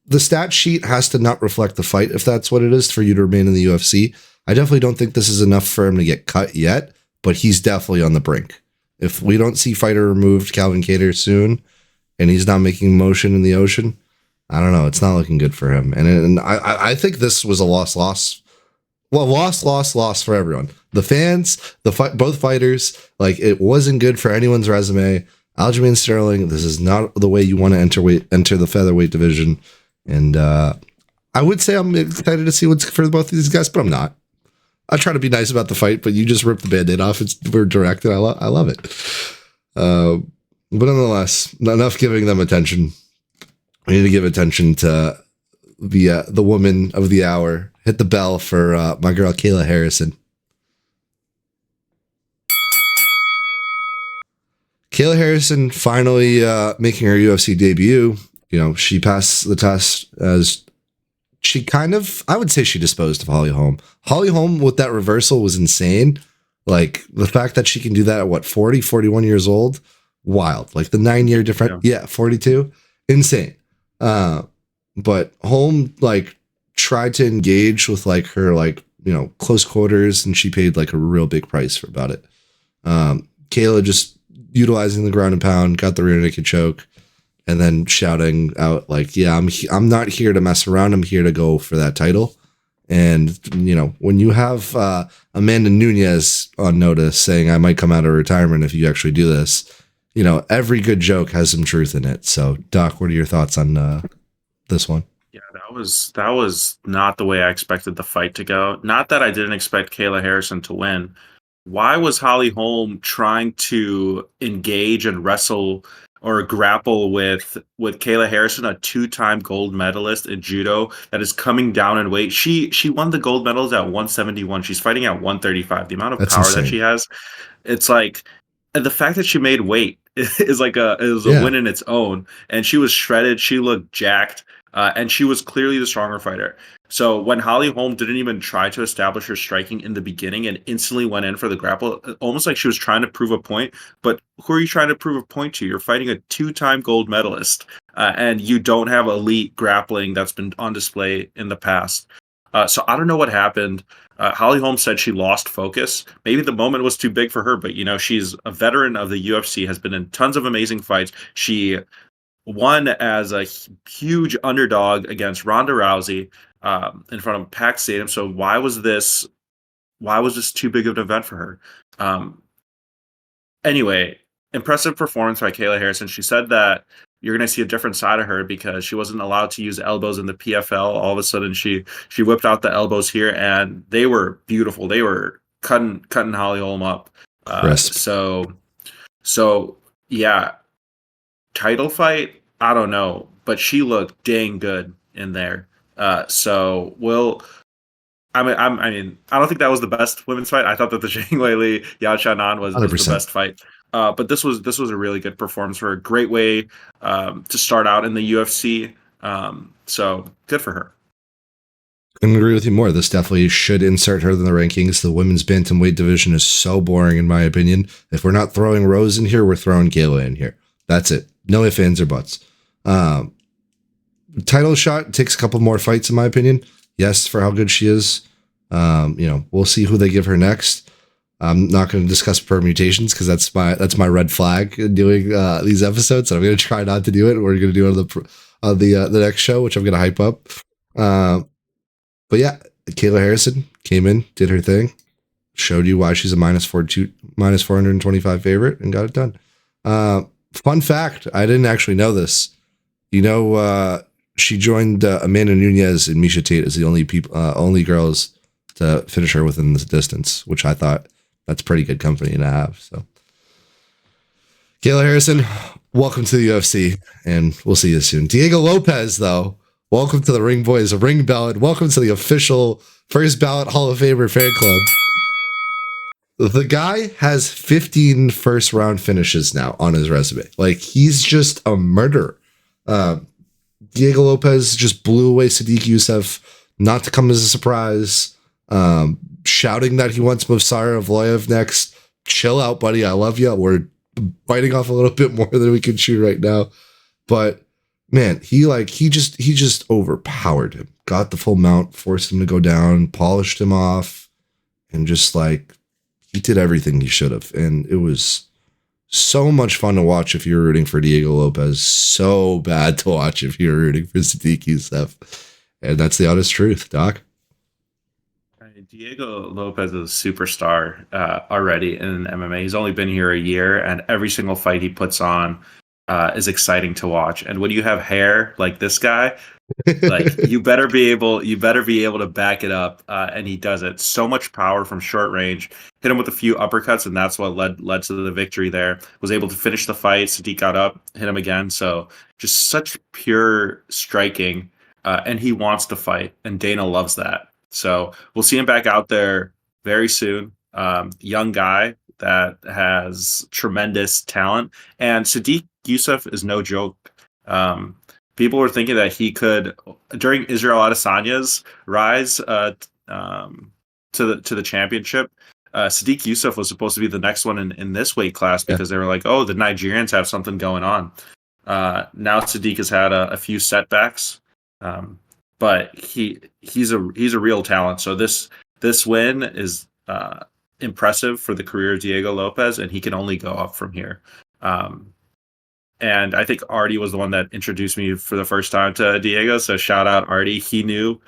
the stat sheet has to not reflect the fight if that's what it is for you to remain in the UFC. I definitely don't think this is enough for him to get cut yet, but he's definitely on the brink. If we don't see fighter removed Calvin Kattar soon, and he's not making motion in the ocean, I don't know. It's not looking good for him. And I think this was a loss. Well, loss for everyone. The fans, both fighters. It wasn't good for anyone's resume. Aljamain Sterling, this is not the way you want to enter the featherweight division. And I would say I'm excited to see what's for both of these guys, but I'm not. I try to be nice about the fight, but you just ripped the Band-Aid off. We're direct, and I love it. But nonetheless, enough giving them attention. We need to give attention to the woman of the hour. Hit the bell for my girl Kayla Harrison. Kayla Harrison finally making her UFC debut. She passed the test as she I would say she disposed of Holly Holm. Holly Holm with that reversal was insane. The fact that she can do that at 40, 41 years old, wild. The 9-year difference. Yeah, 42. Insane. But Holm tried to engage with her close quarters, and she paid a real big price about it. Kayla just utilizing the ground and pound, got the rear naked choke, and then shouting out like, "Yeah, I'm not here to mess around. I'm here to go for that title." And when you have Amanda Nunes on notice saying, "I might come out of retirement if you actually do this," every good joke has some truth in it. So, Doc, what are your thoughts on this one? Yeah, that was not the way I expected the fight to go. Not that I didn't expect Kayla Harrison to win. Why was Holly Holm trying to engage and wrestle or grapple with Kayla Harrison, a two-time gold medalist in judo that is coming down in weight? She won the gold medals at 171. She's fighting at 135. The amount of That's power that insane. she has, it's like, and the fact that she made weight is a Yeah, win in its own. And she was shredded. She looked jacked. And she was clearly the stronger fighter. So when Holly Holm didn't even try to establish her striking in the beginning and instantly went in for the grapple, almost like she was trying to prove a point. But who are you trying to prove a point to? You're fighting a two-time gold medalist, and you don't have elite grappling that's been on display in the past. So I don't know what happened. Holly Holm said she lost focus. Maybe the moment was too big for her, but she's a veteran of the UFC, has been in tons of amazing fights. She won as a huge underdog against Ronda Rousey in front of a packed stadium. So why was this? Why was this too big of an event for her? Um, anyway, impressive performance by Kayla Harrison. She said that you're going to see a different side of her because she wasn't allowed to use elbows in the PFL. All of a sudden, she whipped out the elbows here, and they were beautiful. They were cutting Holly Holm up. Uh, crisp. so so yeah, title fight, I don't know, but she looked dang good in there. So we'll. I mean, I don't think that was the best women's fight. I thought that the Zhang Weili Yao Chanan was Hundred was the percent. best fight. But this was a really good performance for a great way to start out in the UFC. So good for her. Couldn't agree with you more. This definitely should insert her in the rankings. The women's bantamweight division is so boring, in my opinion. If we're not throwing Rose in here, we're throwing Kayla in here. That's it. No ifs, ands, or buts. Um, Title shot takes a couple more fights, in my opinion. Yes, for how good she is. We'll see who they give her next. I'm not going to discuss permutations because that's my red flag in doing these episodes. And I'm going to try not to do it. We're going to do it on the next show, which I'm going to hype up. Uh, but yeah, Kayla Harrison came in, did her thing, showed you why she's a minus 425 favorite, and got it done. Fun fact: I didn't actually know this. She joined Amanda Nunes and Misha Tate as the only girls to finish her within the distance, which I thought that's pretty good company to have. So, Kayla Harrison, welcome to the UFC, and we'll see you soon. Diego Lopez, though, welcome to the Ring Boys Ring Ballot. Welcome to the official First Ballot Hall of Famer fan club. The guy has 15 first round finishes now on his resume. Like, he's just a murderer. Diego Lopez just blew away Sadiq Youssef, not to come as a surprise. Shouting that he wants Movsar Evloev next. Chill out, buddy. I love you. We're biting off a little bit more than we can chew right now. But man, he just overpowered him. Got the full mount, forced him to go down, polished him off, and just he did everything he should have. And it was so much fun to watch if you're rooting for Diego Lopez. So bad to watch if you're rooting for Sadiq Youssef. And that's the honest truth, Doc. Diego Lopez is a superstar already in MMA. He's only been here a year, and every single fight he puts on is exciting to watch. And when you have hair like this guy, like you better be able to back it up, and he does it. So much power from short range. Hit him with a few uppercuts, and that's what led to the victory. There was able to finish the fight. Sadiq got up, hit him again. So just such pure striking, and he wants to fight, and Dana loves that. So we'll see him back out there very soon. Young guy that has tremendous talent, and Sadiq Youssef is no joke. People were thinking that he could, during Israel Adesanya's rise to the championship. Sadiq Youssef was supposed to be the next one in this weight class Yeah. because they were like, oh, the Nigerians have something going on. Now Sadiq has had a few setbacks, but he's a real talent. So this win is impressive for the career of Diego Lopez, and he can only go up from here. Um, and I think Artie was the one that introduced me for the first time to Diego. So shout out Artie. He knew.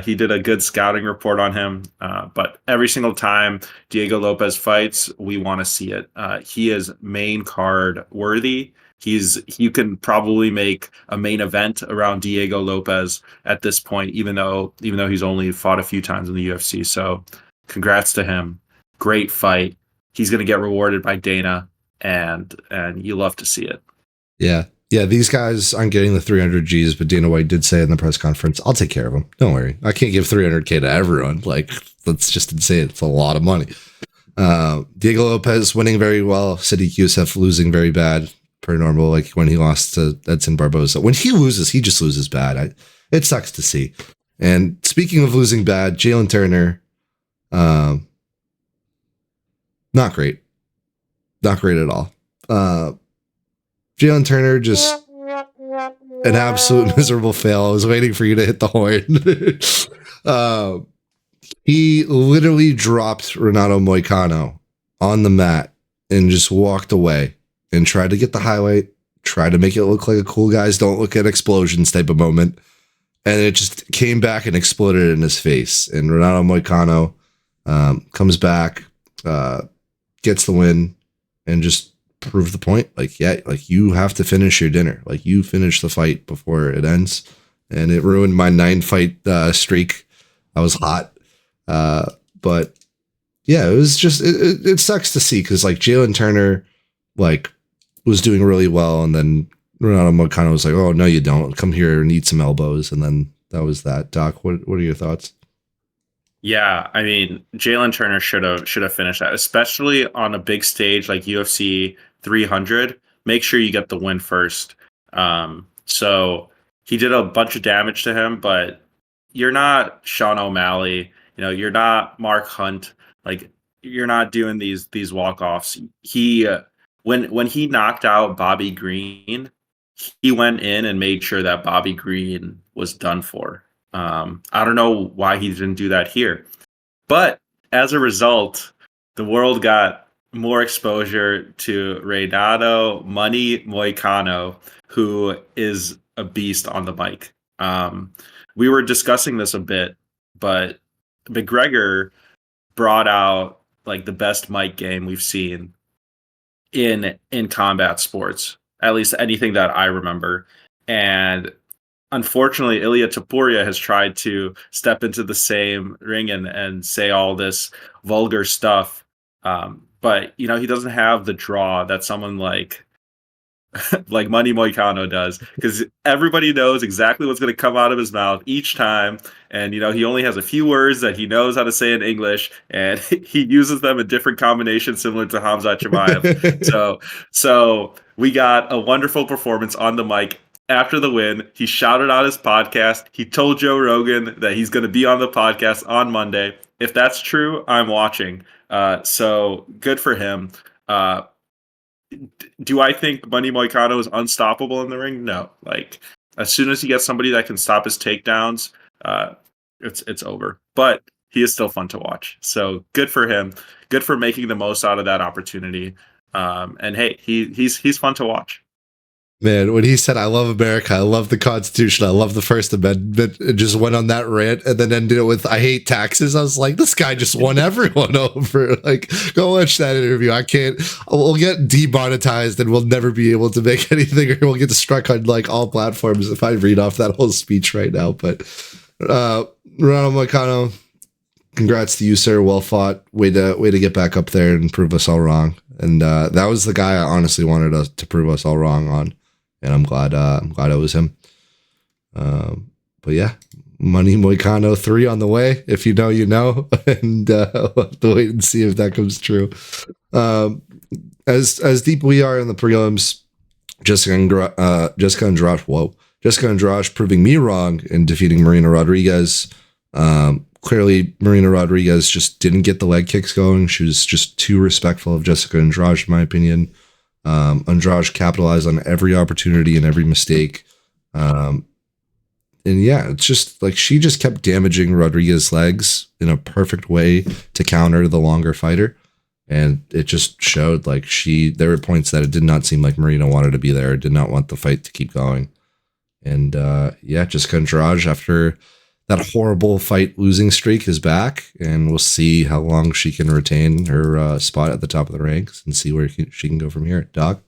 He did a good scouting report on him. But every single time Diego Lopez fights, we want to see it. He is main card worthy. You can probably make a main event around Diego Lopez at this point, even though he's only fought a few times in the UFC. So congrats to him. Great fight. He's going to get rewarded by Dana, and you love to see it. Yeah. Yeah, these guys aren't getting the 300 Gs, but Dana White did say in the press conference, I'll take care of them. Don't worry. I can't give 300K to everyone. Like, that's just insane. It's a lot of money. Diego Lopez winning very well. Sadiq Youssef losing very bad, per normal, like when he lost to Edson Barboza. When he loses, he just loses bad. It sucks to see. And speaking of losing bad, Jalen Turner, not great. Not great at all. Jalen Turner, just an absolute miserable fail. I was waiting for you to hit the horn. He literally dropped Renato Moicano on the mat and just walked away and tried to get the highlight, tried to make it look like a cool guys don't look at explosions type of moment. And it just came back and exploded in his face. And Renato Moicano comes back, gets the win, and just prove the point. Like, yeah, like you have to finish your dinner. Like you finish the fight before it ends. And it ruined my 9-fight streak. I was hot. But yeah, it was just, it sucks to see. Cause like Jalen Turner, like was doing really well. And then Renato Moicano was like, oh no, you don't, come here and eat some elbows. And then that was that. Doc, what are your thoughts? Yeah, I mean, Jalen Turner should have finished that, especially on a big stage like UFC 300. Make sure you get the win first. So he did a bunch of damage to him, but you're not Sean O'Malley. You're not Mark Hunt. Like you're not doing these walk-offs. He when he knocked out Bobby Green, he went in and made sure that Bobby Green was done for. I don't know why he didn't do that here. But as a result, the world got more exposure to Renato Money Moicano, who is a beast on the mic. We were discussing this a bit, but McGregor brought out like the best mic game we've seen in combat sports, at least anything that I remember. And unfortunately, Ilya Topuria has tried to step into the same ring and say all this vulgar stuff. But, he doesn't have the draw that someone like Money Moicano does, because everybody knows exactly what's going to come out of his mouth each time. And, he only has a few words that he knows how to say in English, and he uses them in different combinations similar to Hamza Chimaev. So we got a wonderful performance on the mic. After the win, he shouted out his podcast. He told Joe Rogan that he's going to be on the podcast on Monday. If that's true, I'm watching. So good for him. Do I think Money Moicano is unstoppable in the ring? No. Like as soon as he gets somebody that can stop his takedowns, it's over. But he is still fun to watch. So good for him. Good for making the most out of that opportunity. And hey, he's fun to watch. Man, when he said, I love America, I love the Constitution, I love the First Amendment, and just went on that rant and then ended it with, I hate taxes. I was like, this guy just won everyone over. Like, go watch that interview. We'll get demonetized and we'll never be able to make anything, or we'll get struck on like all platforms if I read off that whole speech right now. But Ronald Moicano, congrats to you, sir. Well fought. Way to get back up there and prove us all wrong. And that was the guy I honestly wanted to prove us all wrong on. And I'm glad it was him. But yeah, Money Moicano 3 on the way. If you know, you know. And we'll have to wait and see if that comes true. As deep we are in the prelims, Jessica Andrade proving me wrong in defeating Marina Rodriguez. Clearly, Marina Rodriguez just didn't get the leg kicks going. She was just too respectful of Jessica Andrade, in my opinion. Andrade capitalized on every opportunity and every mistake. and yeah, it's just like she just kept damaging Rodriguez's legs in a perfect way to counter the longer fighter. And it just showed like there were points that it did not seem like Marina wanted to be there, did not want the fight to keep going. And yeah, Jessica Andrade, after that horrible fight losing streak, is back, and we'll see how long she can retain her spot at the top of the ranks and see where she can go from here. Doc?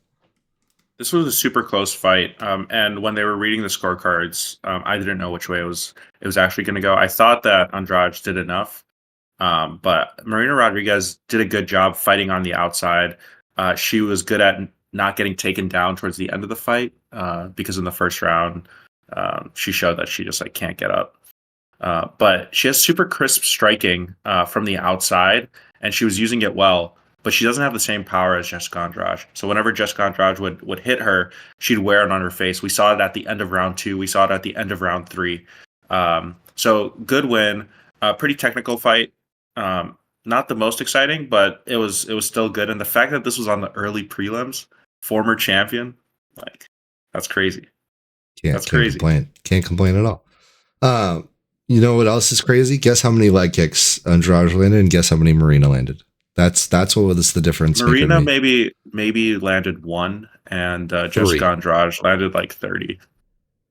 This was a super close fight, and when they were reading the scorecards, I didn't know which way it was actually going to go. I thought that Andrade did enough, but Marina Rodriguez did a good job fighting on the outside. She was good at not getting taken down towards the end of the fight, because in the first round, she showed that she just like can't get up. But she has super crisp striking from the outside, and she was using it well. But she doesn't have the same power as Jessica Andrade. So whenever Jessica Andrade would hit her, she'd wear it on her face. We saw it at the end of round 2. We saw it at the end of round 3. So good win. Pretty technical fight. Not the most exciting, but it was still good. And the fact that this was on the early prelims, former champion, like that's crazy. That's crazy. Can't complain at all. You know what else is crazy? Guess how many leg kicks Andrade landed, and guess how many Marina landed. That's what was the difference. Marina maybe landed 1, and Jessica Andrade landed like 30.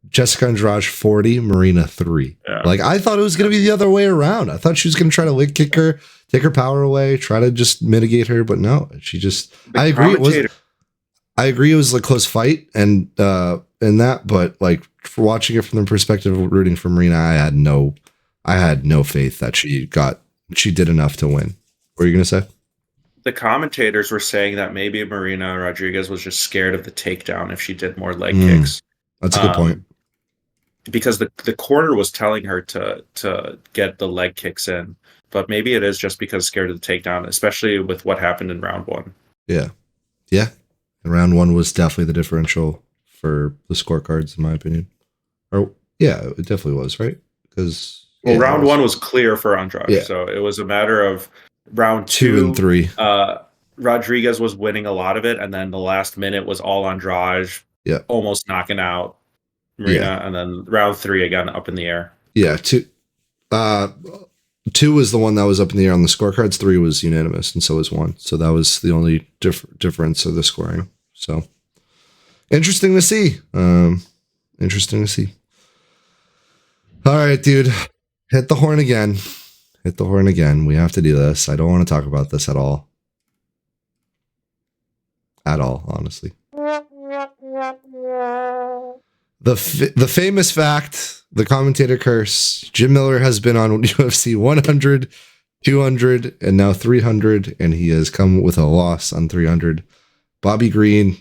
Jessica Andrade 40, Marina 3. Yeah. Like I thought it was going to be the other way around. I thought she was going to try to leg kick her, take her power away, try to just mitigate her, but no, she just. I agree it was a close fight and that, but like for watching it from the perspective of rooting for Marina, I had no faith that she did enough to win. What are you going to say? The commentators were saying that maybe Marina Rodriguez was just scared of the takedown if she did more leg kicks. That's a good point. Because the corner was telling her to get the leg kicks in, but maybe it is just because scared of the takedown, especially with what happened in round 1. Yeah. And round 1 was definitely the differential for the scorecards, in my opinion. Or yeah, it definitely was, right? Because round 1 was clear for Andrade, so it was a matter of round 2 and 3. Rodriguez was winning a lot of it, and then the last minute was all Andrade, almost knocking out Marina, and then round 3 again up in the air. Yeah, 2 was the one that was up in the air on the scorecards. 3 was unanimous, and so was 1. So that was the only difference of the scoring. So interesting to see. All right, dude, hit the horn again. We have to do this. I don't want to talk about this at all. Honestly. The famous fact, the commentator curse, Jim Miller has been on UFC 100, 200, and now 300, and he has come with a loss on 300. Bobby Green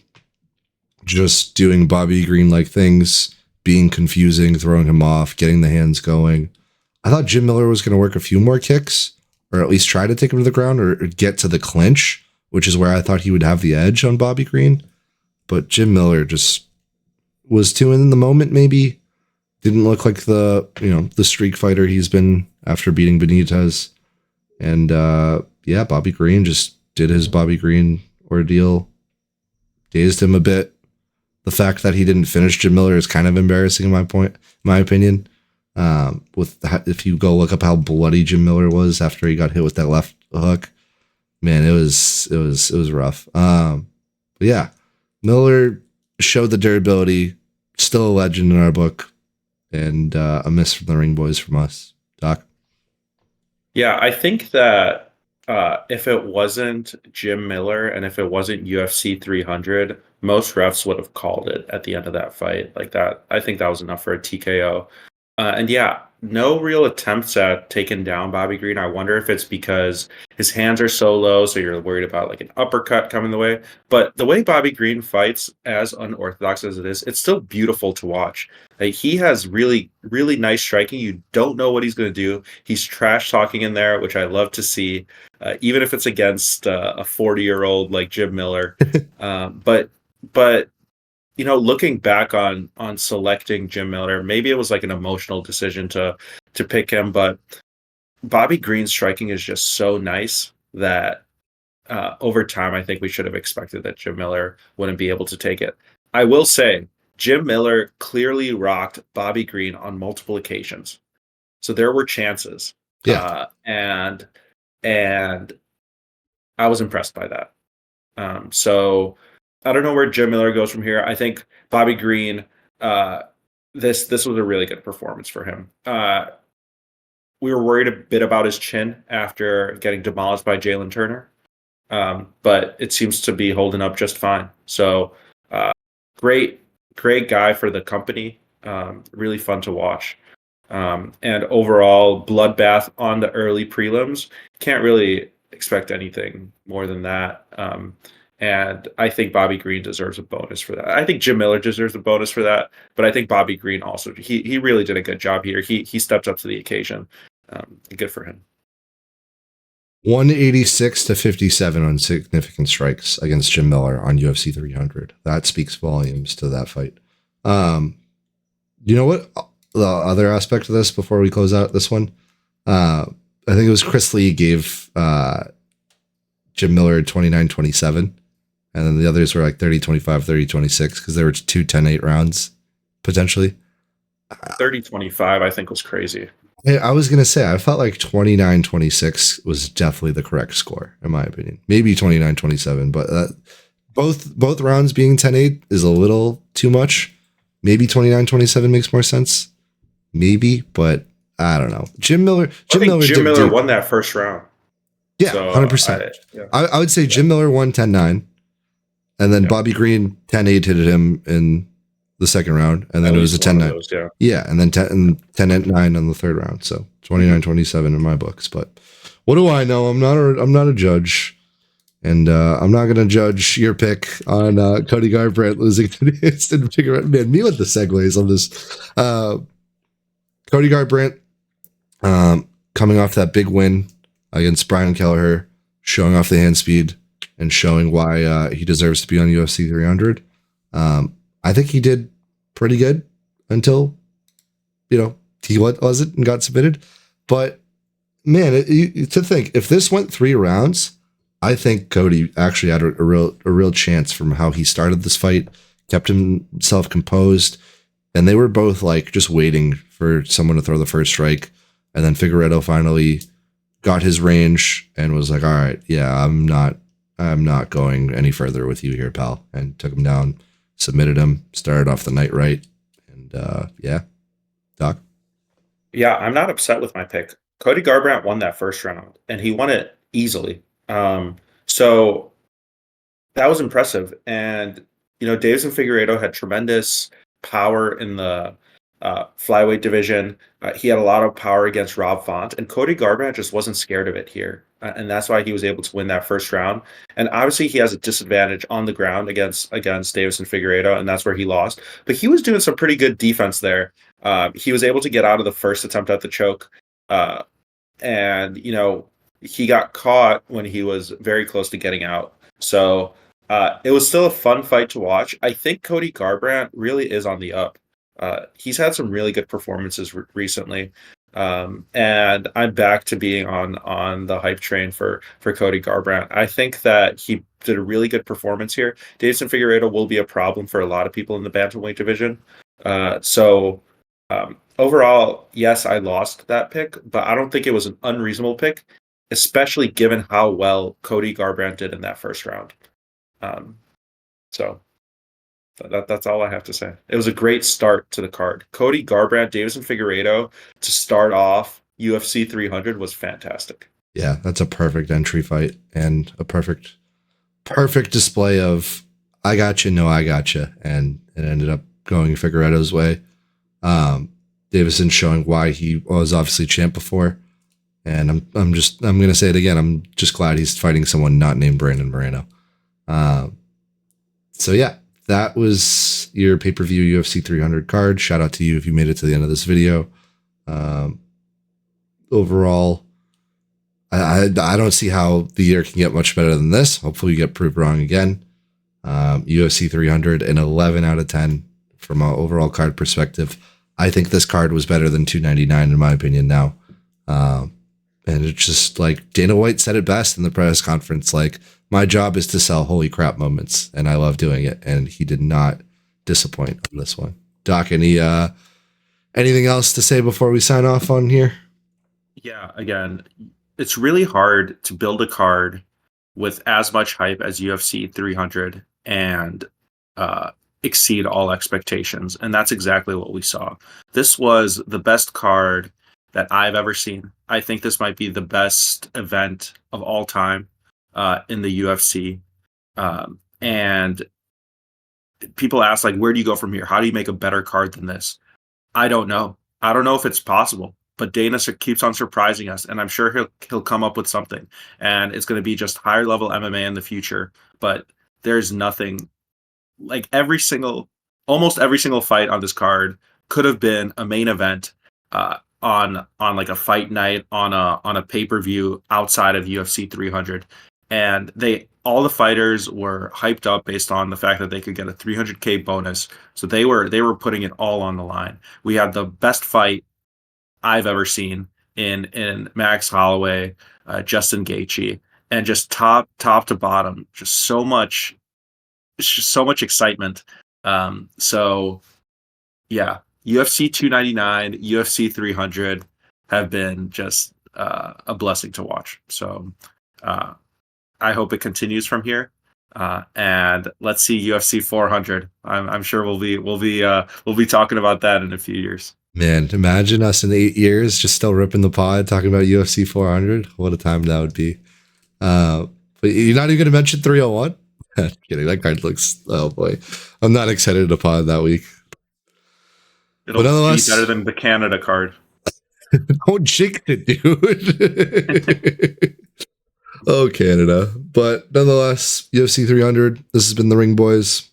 just doing Bobby Green-like things, being confusing, throwing him off, getting the hands going. I thought Jim Miller was going to work a few more kicks, or at least try to take him to the ground or get to the clinch, which is where I thought he would have the edge on Bobby Green. But Jim Miller just was too in the moment, maybe. Didn't look like the streak fighter he's been after beating Benitez. And Bobby Green just did his Bobby Green ordeal. Dazed him a bit. The fact that he didn't finish Jim Miller is kind of embarrassing in my opinion. If you go look up how bloody Jim Miller was after he got hit with that left hook, man, it was rough. But yeah, Miller showed the durability, still a legend in our book, and a miss from the Ring Boys from us. Doc? Yeah, I think that if it wasn't Jim Miller and if it wasn't UFC 300, most refs would have called it at the end of that fight. Like that, I think that was enough for a TKO. And yeah, no real attempts at taking down Bobby Green. I wonder if it's because his hands are so low, so you're worried about like an uppercut coming the way. But the way Bobby Green fights, as unorthodox as it is, it's still beautiful to watch. Like, he has really, really nice striking. You don't know what he's going to do. He's trash talking in there, which I love to see, even if it's against a 40-year-old like Jim Miller. But looking back on selecting Jim Miller, maybe it was like an emotional decision to pick him, but Bobby Green's striking is just so nice that over time, I think we should have expected that Jim Miller wouldn't be able to take it. I will say, Jim Miller clearly rocked Bobby Green on multiple occasions. So there were chances. Yeah. And I was impressed by that. So I don't know where Jim Miller goes from here. I think Bobby Green, this was a really good performance for him. We were worried a bit about his chin after getting demolished by Jalen Turner, but it seems to be holding up just fine. So great, great guy for the company. Really fun to watch. And overall, bloodbath on the early prelims. Can't really expect anything more than that. And I think Bobby Green deserves a bonus for that. I think Jim Miller deserves a bonus for that, but I think Bobby Green also he really did a good job here. He stepped up to the occasion. Good for him. 186 to 57 on significant strikes against Jim Miller on UFC 300. That speaks volumes to that fight. You know what? The other aspect of this before we close out this one, I think it was Chris Lee gave Jim Miller 29-27, and then the others were like 30-25, 30-26 because there were 2 10-8 rounds potentially. 30-25, I think, was crazy. I was going to say, I felt like 29-26 was definitely the correct score, in my opinion. Maybe 29-27, but both rounds being 10-8 is a little too much. Maybe 29-27 makes more sense. Maybe, but I don't know. Jim Miller won that first round. Yeah, so, 100%. I would say Jim Miller won 10-9, and then Bobby Green 10-8 hit him in the second round, and then it was a 10-9. Yeah, and then 10-9 on the third round. So 29-27 in my books. But what do I know? I'm not a judge, and I'm not going to judge your pick on Cody Garbrandt losing to the instant figure. Man, me with the segues on this. Cody Garbrandt coming off that big win against Brian Kelleher, showing off the hand speed and showing why he deserves to be on UFC 300. I think he did pretty good until, he wasn't and got submitted. But man, to think if this went 3 rounds, I think Cody actually had a real chance from how he started this fight, kept himself composed, and they were both like just waiting for someone to throw the first strike, and then Figueiredo finally got his range and was like, all right, yeah, I'm not going any further with you here, pal, and took him down. Submitted him, started off the night right, and Doc? Yeah, I'm not upset with my pick. Cody Garbrandt won that first round, and he won it easily. So that was impressive. And, Deiveson Figueiredo had tremendous power in the flyweight division. He had a lot of power against Rob Font, and Cody Garbrandt just wasn't scared of it here. And that's why he was able to win that first round. And obviously he has a disadvantage on the ground against Deiveson Figueiredo, and that's where he lost. But he was doing some pretty good defense there. He was able to get out of the first attempt at the choke. And, he got caught when he was very close to getting out. So it was still a fun fight to watch. I think Cody Garbrandt really is on the up. He's had some really good performances recently. And I'm back to being on the hype train for Cody Garbrandt. I think that he did a really good performance here. Deiveson Figueiredo will be a problem for a lot of people in the bantamweight division. So overall, yes, I lost that pick, but I don't think it was an unreasonable pick, especially given how well Cody Garbrandt did in that first round. So that's all I have to say. It was a great start to the card. Cody Garbrandt, Deiveson Figueiredo to start off UFC 300 was fantastic. Yeah, that's a perfect entry fight and a perfect display of I got you, no, I got you, and it ended up going Figueiredo's way. Deiveson showing why he was obviously champ before, and I'm going to say it again. I'm just glad he's fighting someone not named Brandon Moreno. So yeah. That was your pay-per-view UFC 300 card. Shout out to you if you made it to the end of this video. Overall, I don't see how the year can get much better than this. Hopefully you get proved wrong again. UFC 300 an 11 out of 10 from an overall card perspective. I think this card was better than 299 in my opinion now. And it's just like Dana White said it best in the press conference, like, my job is to sell holy crap moments, and I love doing it. And he did not disappoint on this one. Doc, anything else to say before we sign off on here? Yeah, again, it's really hard to build a card with as much hype as UFC 300 and uh, exceed all expectations. And that's exactly what we saw. This was the best card that I've ever seen. I think this might be the best event of all time in the UFC. And people ask, like, where do you go from here? How do you make a better card than this? I don't know. I don't know if it's possible, but Dana keeps on surprising us, and I'm sure he'll come up with something, and it's going to be just higher level MMA in the future. But there's nothing like almost every single fight on this card could have been a main event on like a fight night on a pay per view outside of UFC 300, and all the fighters were hyped up based on the fact that they could get a 300K bonus. So they were putting it all on the line. We had the best fight I've ever seen in Max Holloway, Justin Gaethje, and just top to bottom, it's just so much excitement. So yeah, UFC 299, UFC 300 have been just a blessing to watch. So I hope it continues from here. And let's see UFC 400. I'm sure we'll be talking about that in a few years. Man, imagine us in 8 years just still ripping the pod talking about UFC 400. What a time that would be. But you're not even going to mention 301? Kidding. That card looks, oh boy. I'm not excited to pod that week. It'll be better than the Canada card. Don't jinx it, dude. Oh, Canada. But nonetheless, UFC 300. This has been the Ring Boys.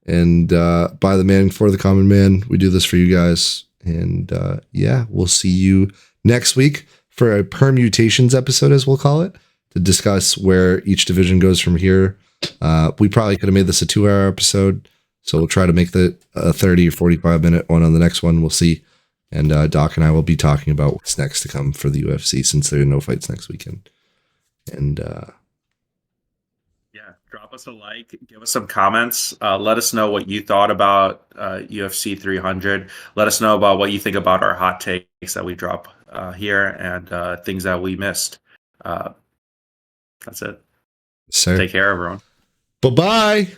And by the man for the common man, we do this for you guys. And yeah, we'll see you next week for a permutations episode, as we'll call it, to discuss where each division goes from here. We probably could have made this a 2-hour episode, so we'll try to make the 30 or 45-minute one on the next one. We'll see. And Doc and I will be talking about what's next to come for the UFC, since there are no fights next weekend. And yeah, drop us a like, give us some comments. Let us know what you thought about UFC 300. Let us know about what you think about our hot takes that we drop here, and things that we missed. That's it. sir, Take care, everyone. bye-bye.